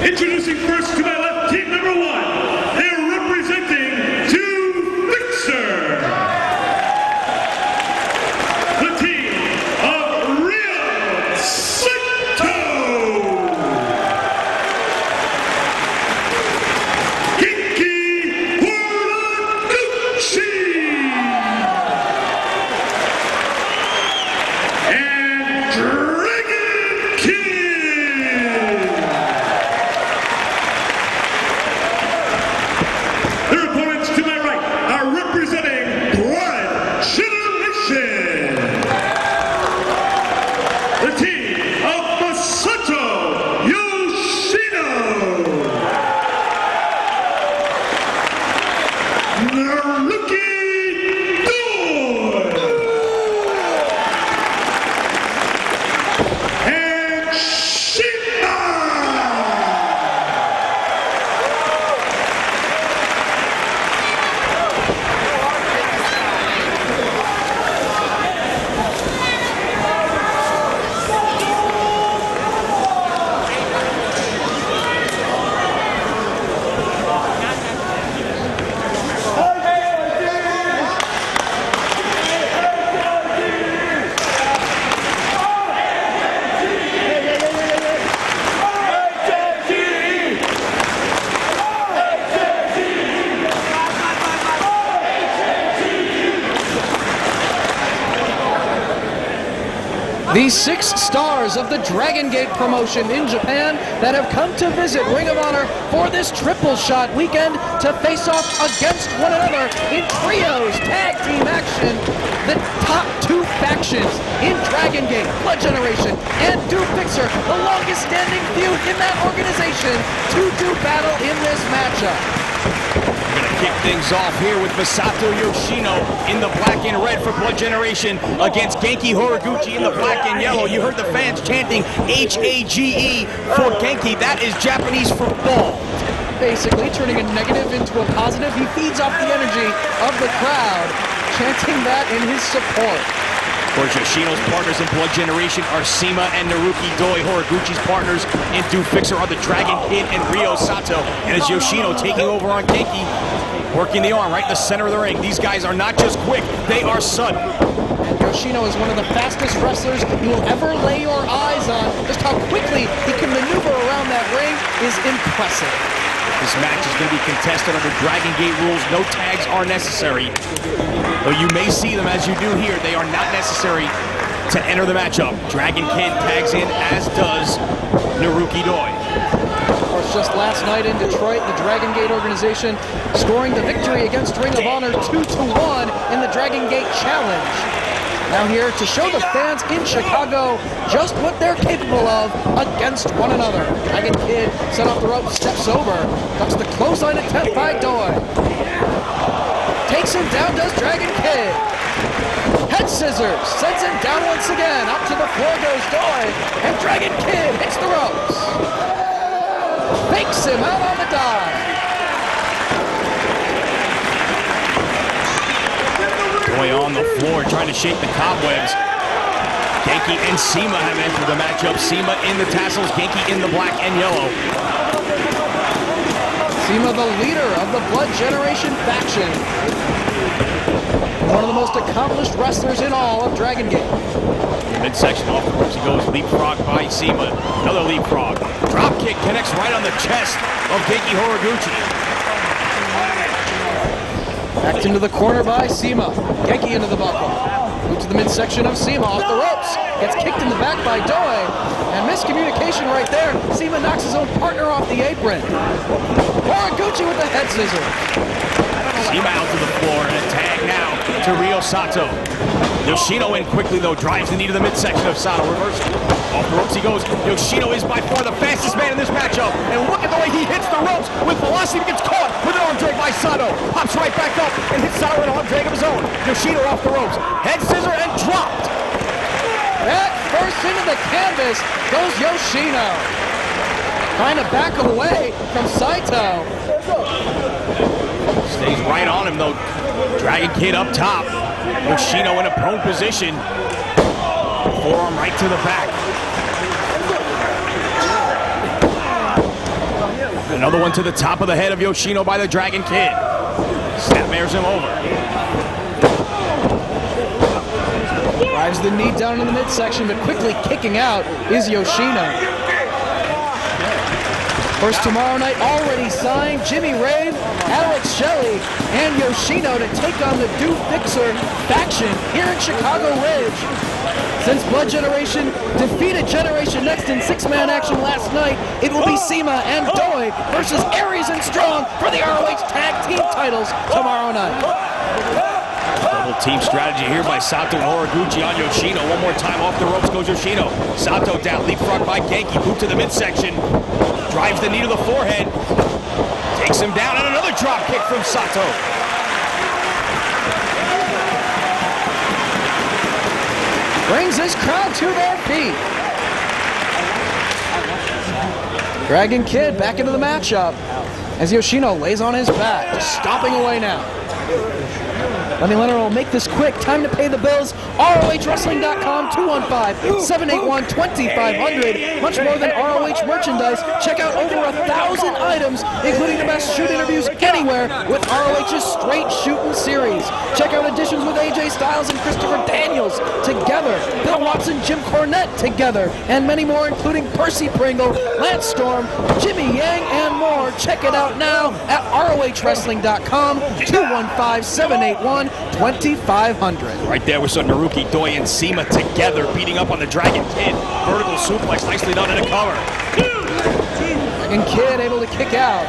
Introducing first to my left, team number 1. They're representing to Fixer. The team of Rio Santo. Kinky Horiguchi. And Dragon Kid. These 6 stars of the Dragon Gate promotion in Japan that have come to visit Ring of Honor for this triple shot weekend to face off against one another in trios, tag team action. The top 2 factions in Dragon Gate, Blood Generation, and Do Fixer, the longest standing feud in that organization, to do battle in this matchup. We're going to kick things off here with Masato Yoshino in the black and red for Blood Generation against Genki Horiguchi in the black and yellow. You heard the fans chanting H-A-G-E for Genki. That is Japanese for ball. Basically turning a negative into a positive. He feeds off the energy of the crowd, chanting that in his support. Of course, Yoshino's partners in Blood Generation are Sima and Naruki Doi. Horiguchi's partners in Do Fixer are the Dragon Kid and Ryo Sato. And as Yoshino taking over on Genki, working the arm right in the center of the ring. These guys are not just quick, they are sudden. And Yoshino is one of the fastest wrestlers you will ever lay your eyes on. Just how quickly he can maneuver around that ring is impressive. This match is going to be contested under Dragon Gate rules. No tags are necessary. Though you may see them as you do here, they are not necessary to enter the matchup. Dragon Kid tags in, as does Naruki Doi. Of course, just last night in Detroit, the Dragon Gate organization scoring the victory against Ring of Honor 2-1 in the Dragon Gate Challenge. Now here to show the fans in Chicago just what they're capable of against one another. Dragon Kid set off the rope, steps over, ducks the clothesline attempt by Doi. Takes him down, does Dragon Kid. Head scissors, sends him down once again. Up to the floor goes Doi, and Dragon Kid hits the ropes. Fakes him out on the dive. Doi on the floor trying to shake the cobwebs. Genki and Sima have entered the matchup. Sima in the tassels, Genki in the black and yellow. Sima, the leader of the Blood Generation faction. One of the most accomplished wrestlers in all of Dragon Gate. Midsection off the ropes, he goes leapfrog by Sima. Another leapfrog. Drop kick connects right on the chest of Genki Horiguchi. Backed into the corner by Sima. Genki into the buckle. Move to the midsection of Sima, off the ropes. Gets kicked in the back by Doi. And miscommunication right there. Sima knocks his own partner off the apron. Horiguchi with the head scissors. Sima out to the floor and a tag now to Ryo Sato. Yoshino in quickly though, drives the knee to the midsection of Sato. Reversal. Off the ropes he goes. Yoshino is by far the fastest man in this matchup. And look at the way he hits the ropes with velocity. Gets caught with an arm drag by Sato. Pops right back up and hits Sato with an arm drag of his own. Yoshino off the ropes. Head scissor and dropped. Head first into the canvas goes Yoshino. Trying to back away from Saito. Stays right on him though. Dragon Kid up top. Yoshino in a prone position. Forearm right to the back. Another one to the top of the head of Yoshino by the Dragon Kid. Snapmares him over. Drives the knee down in the midsection, but quickly kicking out is Yoshino. First tomorrow night, already signed, Jimmy Rave, Alex Shelley, and Yoshino to take on the Do Fixer faction here in Chicago Ridge. Since Blood Generation defeated Generation Next in 6-man action last night, it will be Sima and Doi versus Aries and Strong for the ROH Tag Team titles tomorrow night. Double team strategy here by Sato and Horiguchi on Yoshino. One more time off the ropes goes Yoshino. Sato down, leapfrog by Genki, boot to the midsection. Drives the knee to the forehead. Takes him down, and another drop kick from Sato. Brings his crowd to their feet. Dragon Kid back into the matchup as Yoshino lays on his back, just stomping away now. Lenny Leonard will make this quick. Time to pay the bills. ROHWrestling.com, 215-781-2500. Much more than ROH merchandise. Check out over 1,000 items, including the best shoot interviews anywhere with ROH's Straight Shootin' series. Check out editions with AJ Styles and Christopher Daniels together. Bill Watson, Jim Cornette together. And many more, including Percy Pringle, Lance Storm, Jimmy Yang, and more. Check it out now at ROHWrestling.com, 215-781-2500. 2,500. Right there we saw Naruki Doi and Sema together beating up on the Dragon Kid. Vertical suplex, nicely done in a cover. Dragon Kid able to kick out.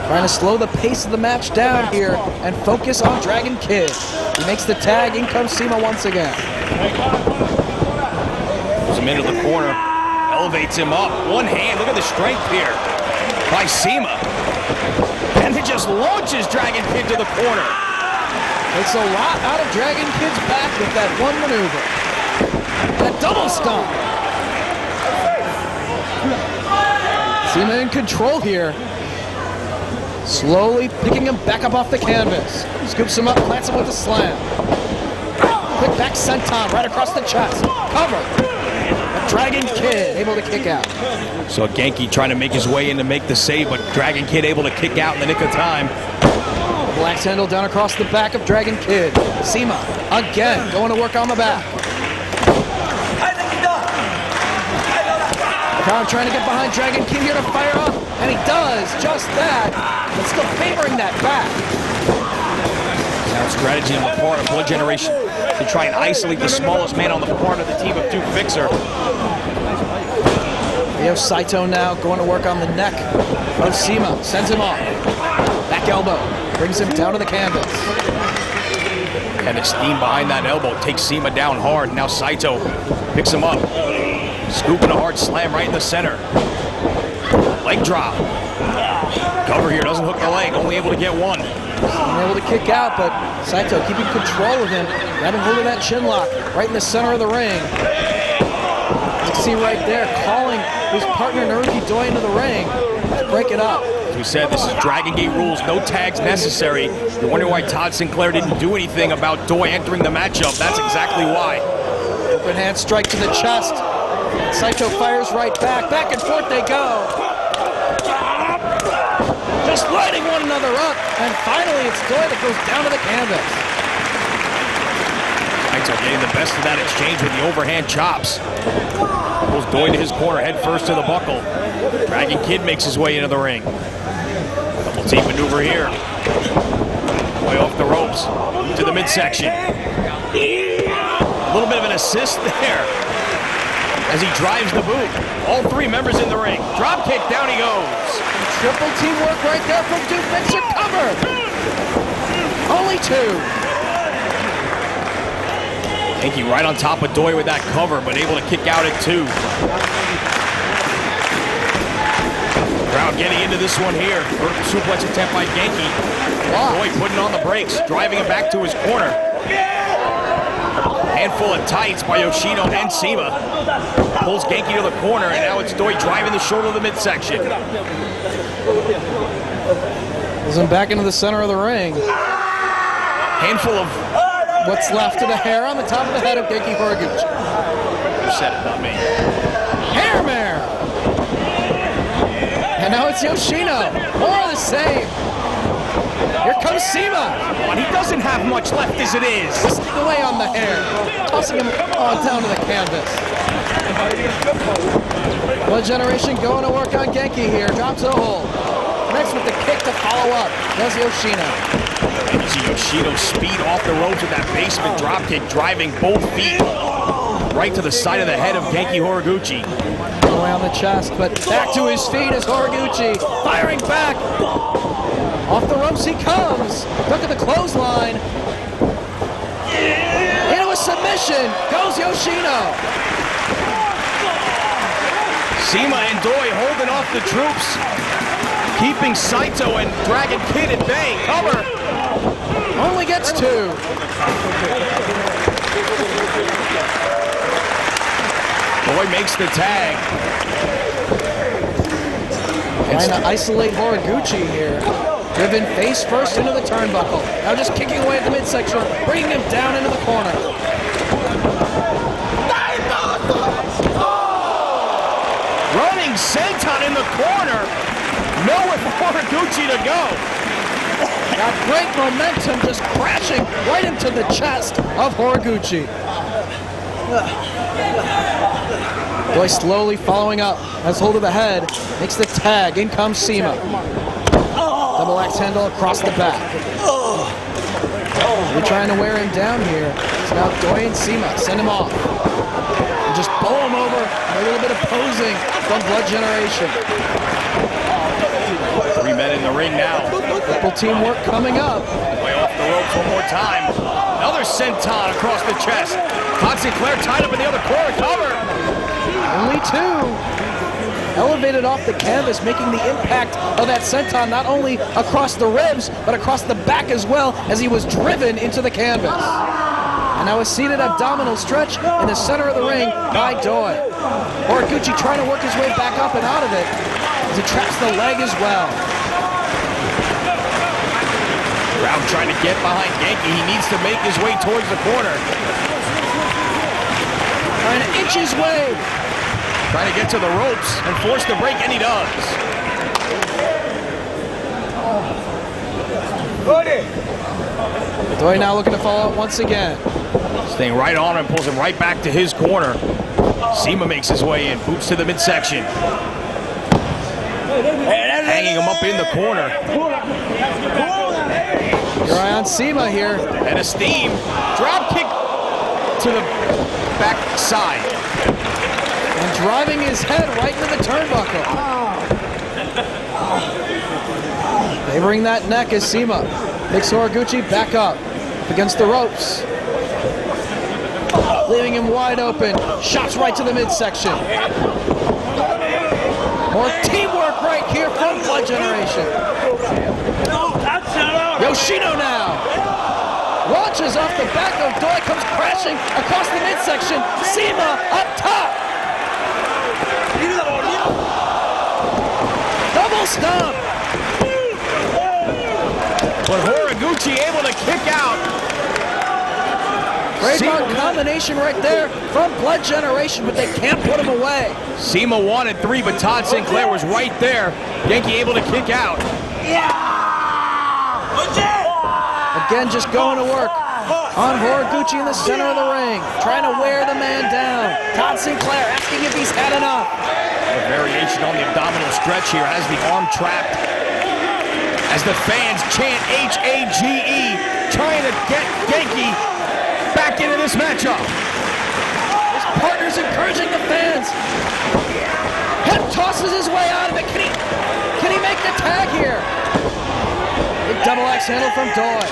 Trying to slow the pace of the match down here and focus on Dragon Kid. He makes the tag. In comes Sema once again. Pulls him into the corner. Elevates him up. One hand. Look at the strength here by Sema. And it just launches Dragon Kid to the corner. Takes a lot out of Dragon Kid's back with that one maneuver. That double stomp. Sema in control here. Slowly picking him back up off the canvas. Scoops him up, plants him with a slam. Quick back senton right across the chest. Cover. But Dragon Kid able to kick out. So Genki trying to make his way in to make the save, but Dragon Kid able to kick out in the nick of time. Black handle down across the back of Dragon Kid. Sema again going to work on the back. Crowd trying to get behind Dragon Kid here to fire up, and he does just that, but still favoring that back. Now strategy on the part of Blood Generation to try and isolate the smallest man on the part of the team of Duke Fixer. Ryo Saito now going to work on the neck of Sema, sends him off. Back elbow, brings him down to the canvas. And the steam behind that elbow takes Sema down hard. Now Saito picks him up. Scooping a hard slam right in the center. Leg drop. Cover here, doesn't hook the leg, only able to get one. Unable to kick out, but Saito keeping control of him, grabbing hold of that chin lock right in the center of the ring. You see right there, calling his partner Naruki Doi into the ring to break it up. As we said, this is Dragon Gate rules, no tags necessary. You're wondering why Todd Sinclair didn't do anything about Doi entering the matchup. That's exactly why. Open hand strike to the chest. Saito fires right back. Back and forth they go. Just lighting one another up. And finally it's Doi that goes down to the canvas. Saito getting the best of that exchange with the overhand chops. Pulls Doi to his corner, head first to the buckle. Dragon Kid makes his way into the ring. Double team maneuver here. Way off the ropes to the midsection. A little bit of an assist there as he drives the boot. All three members in the ring. Drop kick, down he goes. Triple teamwork right there from Duke Fixer. Cover. Only two. Genki right on top of Doi with that cover, but able to kick out at two. Crowd getting into this one here. Vertical suplex attempt by Genki. Doi putting on the brakes, driving him back to his corner. Handful of tights by Yoshino and Sema. Pulls Genki to the corner, and now it's Doi driving the shoulder of the midsection. Pulls him back into the center of the ring. Handful of what's left of the hair on the top of the head of Genki Horiguchi. You said it, not me. Hair mare! And now it's Yoshino. More of the same. Here comes Sema. But he doesn't have much left as it is. Twisting away on the hair. Tossing him on down to the canvas. Blood Generation going to work on Genki here. Drops a hold. Next with the kick to follow up. Does Yoshino. And you see Yoshino's speed off the ropes with that basement dropkick, driving both feet right to the side of the head of Genki Horiguchi. Away on the chest, but back to his feet is Horiguchi. Firing back. Off the ropes he comes. Look at the clothesline. Into a submission goes Yoshino. Sema and Doi holding off the troops, keeping Saito and Dragon Kid at bay. Cover. Only gets two. Doi makes the tag. Trying to isolate Horiguchi here. Driven face first into the turnbuckle. Now just kicking away at the midsection, bringing him down into the corner. Running senton in the corner. Nowhere for Horiguchi to go. Got great momentum, just crashing right into the chest of Horiguchi. Doi slowly following up, has hold of the head, makes the tag, in comes Sema. Double axe handle across the back. They're trying to wear him down here. So now Doi and Sema send him off. And just pull him over. A little bit of posing from Blood Generation. 3 men in the ring now. Triple team work coming up. Way off the ropes one more time. Another senton across the chest. Todd Sinclair tied up in the other corner. Cover. Only 2. Elevated off the canvas, making the impact of that senton not only across the ribs, but across the back as well as he was driven into the canvas. And now a seated abdominal stretch in the center of the ring by Doi. Horiguchi trying to work his way back up and out of it as he traps the leg as well. Brown trying to get behind Genki. He needs to make his way towards the corner. Trying to inch his way. Trying to get to the ropes and force the break, and he does. Doi now looking to follow up once again. Staying right on him, pulls him right back to his corner. Sema makes his way in, boots to the midsection. Hanging him up in the corner. Your eye on Sema here. And a steam drop kick to the back side. And driving his head right into the turnbuckle. Favoring that neck as Sema picks Horiguchi back up against the ropes. Leaving him wide open. Shots right to the midsection. More teamwork right here from Blood Generation. Yoshino now. Launches off the back of Doi, comes crashing across the midsection. Sema up top. Double stomp. But Horiguchi able to kick out. Trademark combination right there from Blood Generation, but they can't put him away. Sema wanted 3, but Todd Sinclair was right there. Genki able to kick out. Again, just going to work on Horiguchi in the center of the ring, trying to wear the man down. Todd Sinclair asking if he's had enough. A variation on the abdominal stretch here, has the arm trapped. As the fans chant H-A-G-E, trying to get Genki back into this matchup. His partner's encouraging the fans. Hip tosses his way out of it. Can he make the tag here? Big double axe handle from Doi.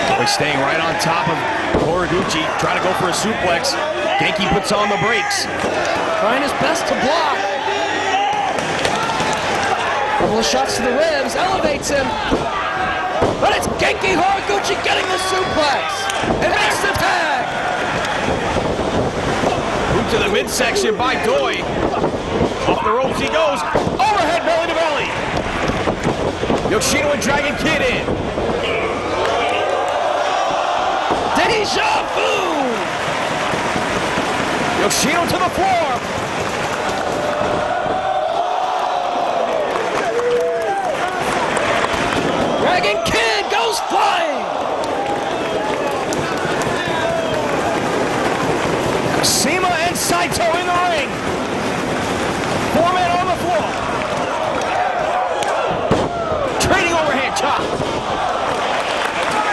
Doi staying right on top of Horiguchi, trying to go for a suplex. Genki puts on the brakes. Trying his best to block. Couple of shots to the ribs, elevates him. But it's Genki Horiguchi getting the suplex. And makes the tag. Boot to the midsection by Doi. Off the ropes he goes. Overhead belly to belly. Yoshino and Dragon Kid in. Deja vu. Yoshino to the floor. Dragon Kid goes flying. Sema and Saito in the ring. 4 men on the floor. Trading overhand chop.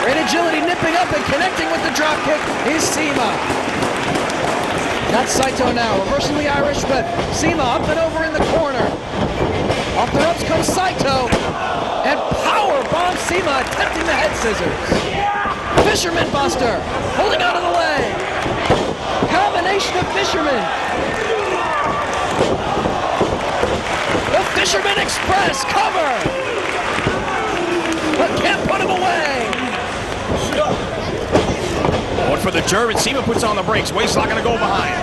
Great agility, nipping up and connecting with the dropkick is Sema. Not Saito now, reversing the Irish, but Sema up and over in the corner. Off the ropes comes Saito, and power bombs Sema, attempting the head scissors. Fisherman Buster, holding out of the leg. Combination of Fisherman. The Fisherman Express cover, but can't put him away. Going for the German. Sema puts on the brakes. Waistlock gonna go behind.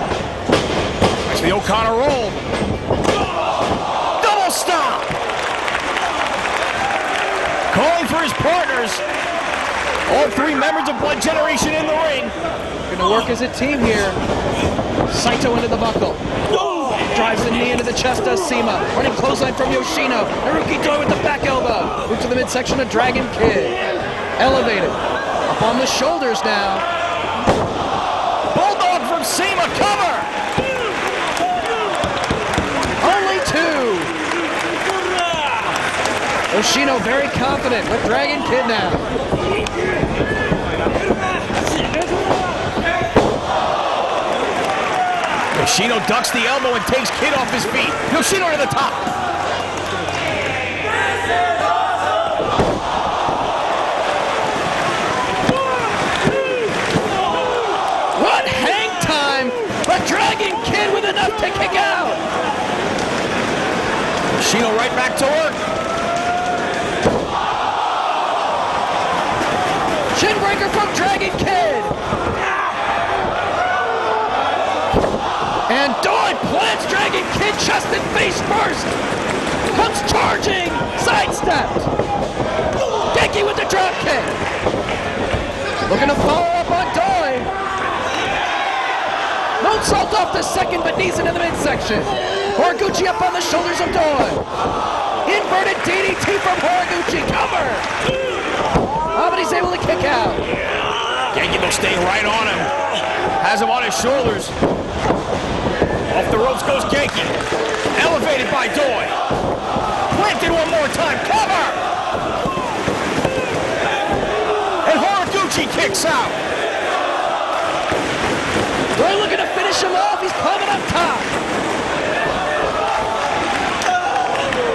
That's the O'Connor roll. Double stomp. Calling for his partners. All 3 members of Blood Generation in the ring. Gonna work as a team here. Saito into the buckle. Drives the knee into the chest, does Sema. Running clothesline from Yoshino. Naruki Doi with the back elbow. Move to the midsection of Dragon Kid. Elevated. Up on the shoulders now. Bulldog from Sema, cover. Only 2. Yoshino very confident with Dragon Kid now. Yoshino ducks the elbow and takes Kid off his feet. Yoshino to the top. What hang time, but Dragon Kid with enough to kick out. Yoshino right back to work. Shin breaker from Dragon Kid. And Doi plants Dragon Kid chest and face first. Comes charging, sidestepped. Genki with the drop kick. Looking to follow up on Doi. Moonsault off the second, but knees into the midsection. Horiguchi up on the shoulders of Doi. Inverted DDT from Horiguchi, cover. Oh, but he's able to kick out. Genki will stay right on him. Has him on his shoulders. Off the ropes goes Genki. Elevated by Doi. Planted one more time. Cover! And Horiguchi kicks out. Doi looking to finish him off. He's climbing up top.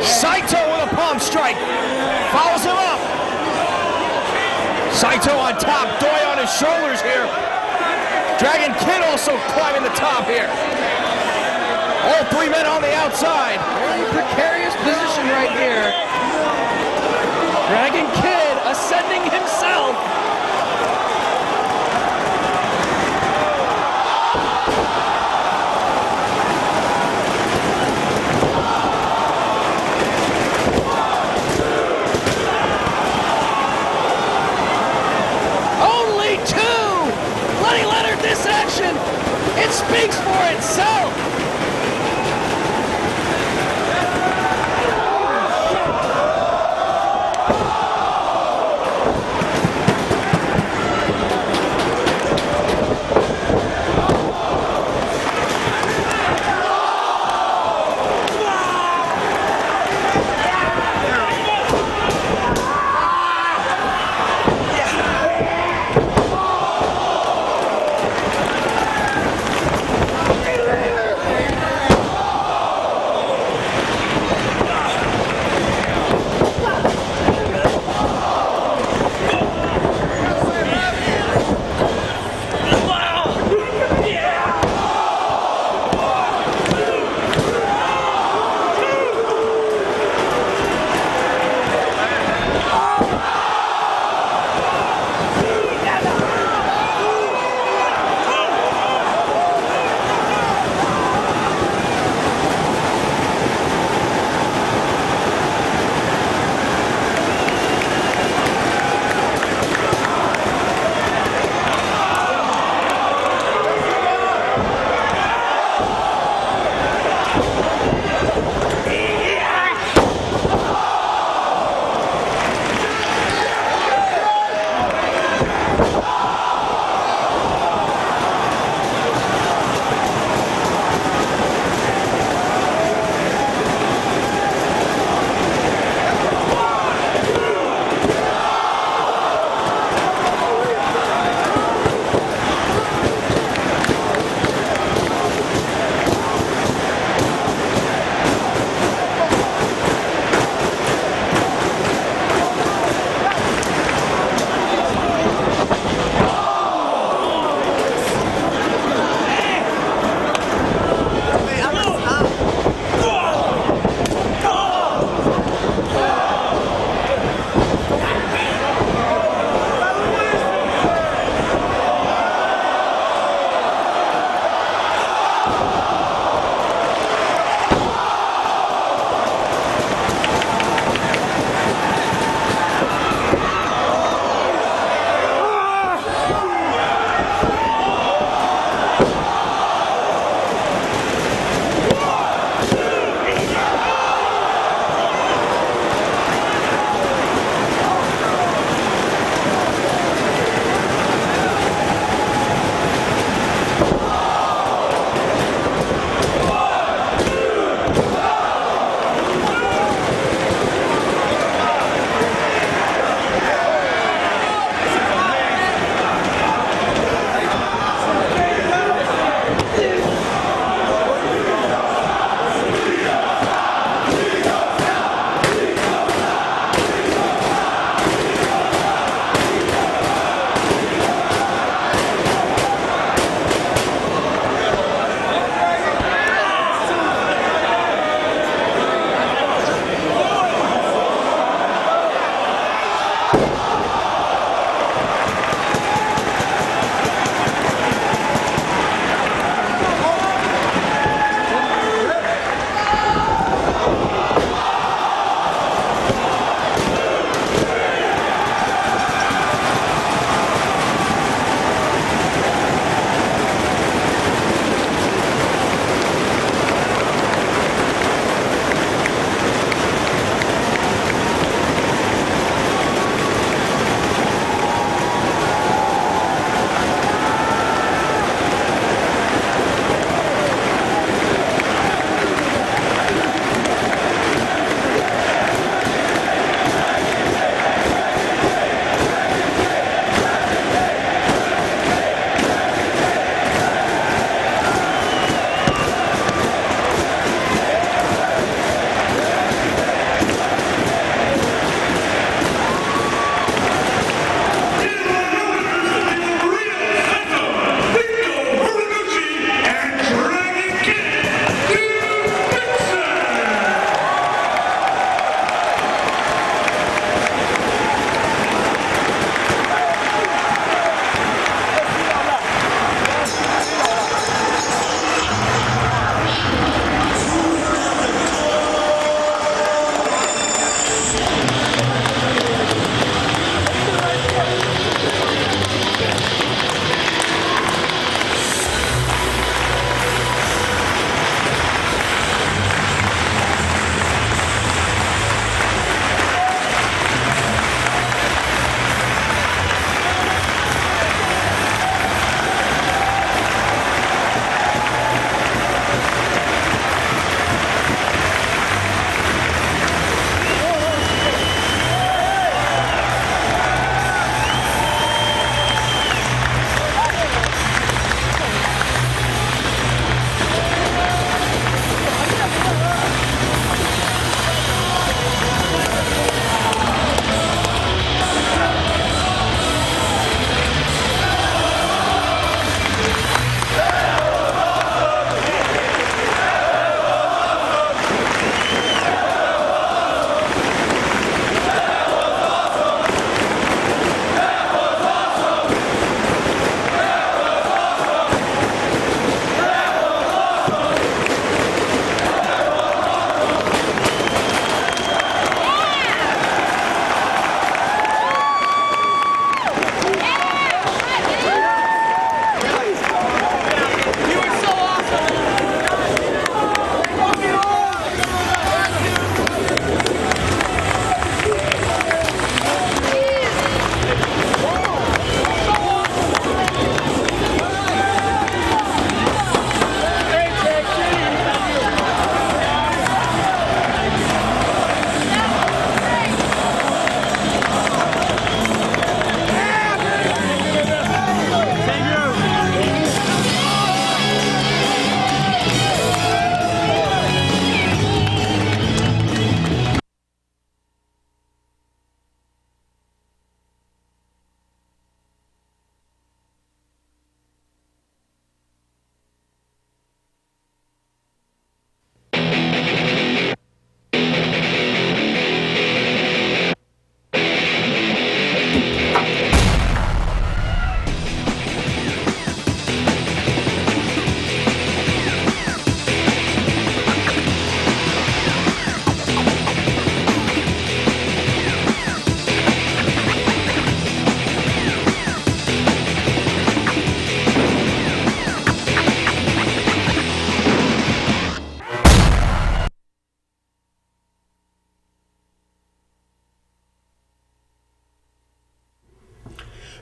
Saito with a palm strike. Follows him up. Saito on top. Doi on his shoulders here. Dragon Kid also climbing the top here. All three men on the outside. Very precarious position right here. Dragon Kid ascending himself. Only two! Lenny Leonard, this action, it speaks for itself.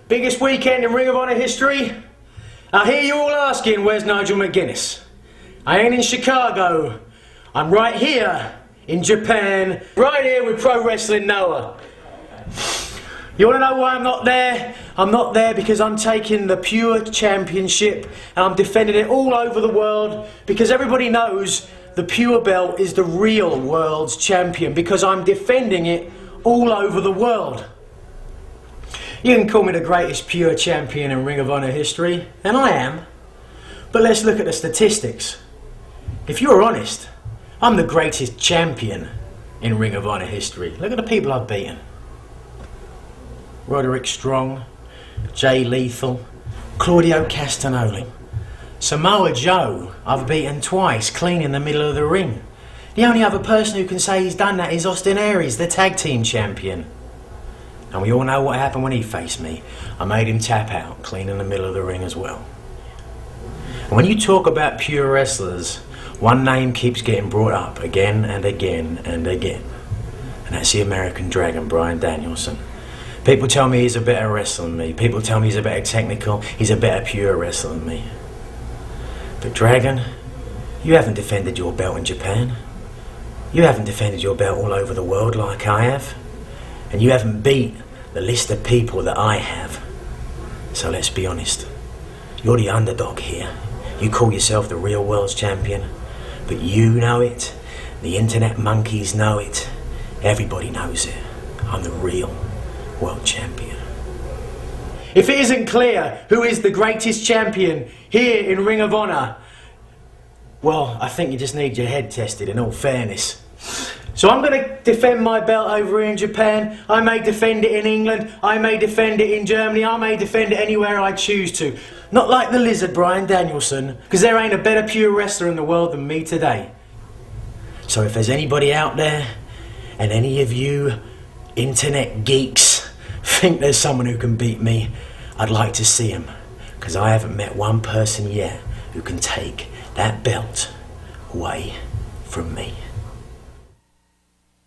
Biggest weekend in Ring of Honor history? I hear you all asking, where's Nigel McGuinness? I ain't in Chicago. I'm right here in Japan, right here with Pro Wrestling Noah. You want to know why I'm not there? I'm not there because I'm taking the Pure Championship and I'm defending it all over the world because everybody knows the Pure Belt is the real world's champion because I'm defending it all over the world. You can call me the greatest Pure Champion in Ring of Honor history, and I am. But let's look at the statistics. If you're honest, I'm the greatest champion in Ring of Honor history. Look at the people I've beaten. Roderick Strong, Jay Lethal, Claudio Castagnoli. Samoa Joe, I've beaten twice, clean in the middle of the ring. The only other person who can say he's done that is Austin Aries, the tag team champion. And we all know what happened when he faced me. I made him tap out, clean in the middle of the ring as well. And when you talk about pure wrestlers, one name keeps getting brought up again and again and again. And that's the American Dragon, Bryan Danielson. People tell me he's a better wrestler than me. People tell me he's a better technical, he's a better pure wrestler than me. But Dragon, you haven't defended your belt in Japan. You haven't defended your belt all over the world like I have. And you haven't beat the list of people that I have. So let's be honest. You're the underdog here. You call yourself the real world's champion. But you know it. The internet monkeys know it. Everybody knows it. I'm the real world champion. If it isn't clear who is the greatest champion here in Ring of Honor, well, I think you just need your head tested in all fairness. So I'm going to defend my belt over here in Japan. I may defend it in England. I may defend it in Germany. I may defend it anywhere I choose to. Not like the lizard Bryan Danielson, because there ain't a better pure wrestler in the world than me today. So if there's anybody out there, and any of you internet geeks think there's someone who can beat me, I'd like to see him, because I haven't met one person yet who can take that belt away from me.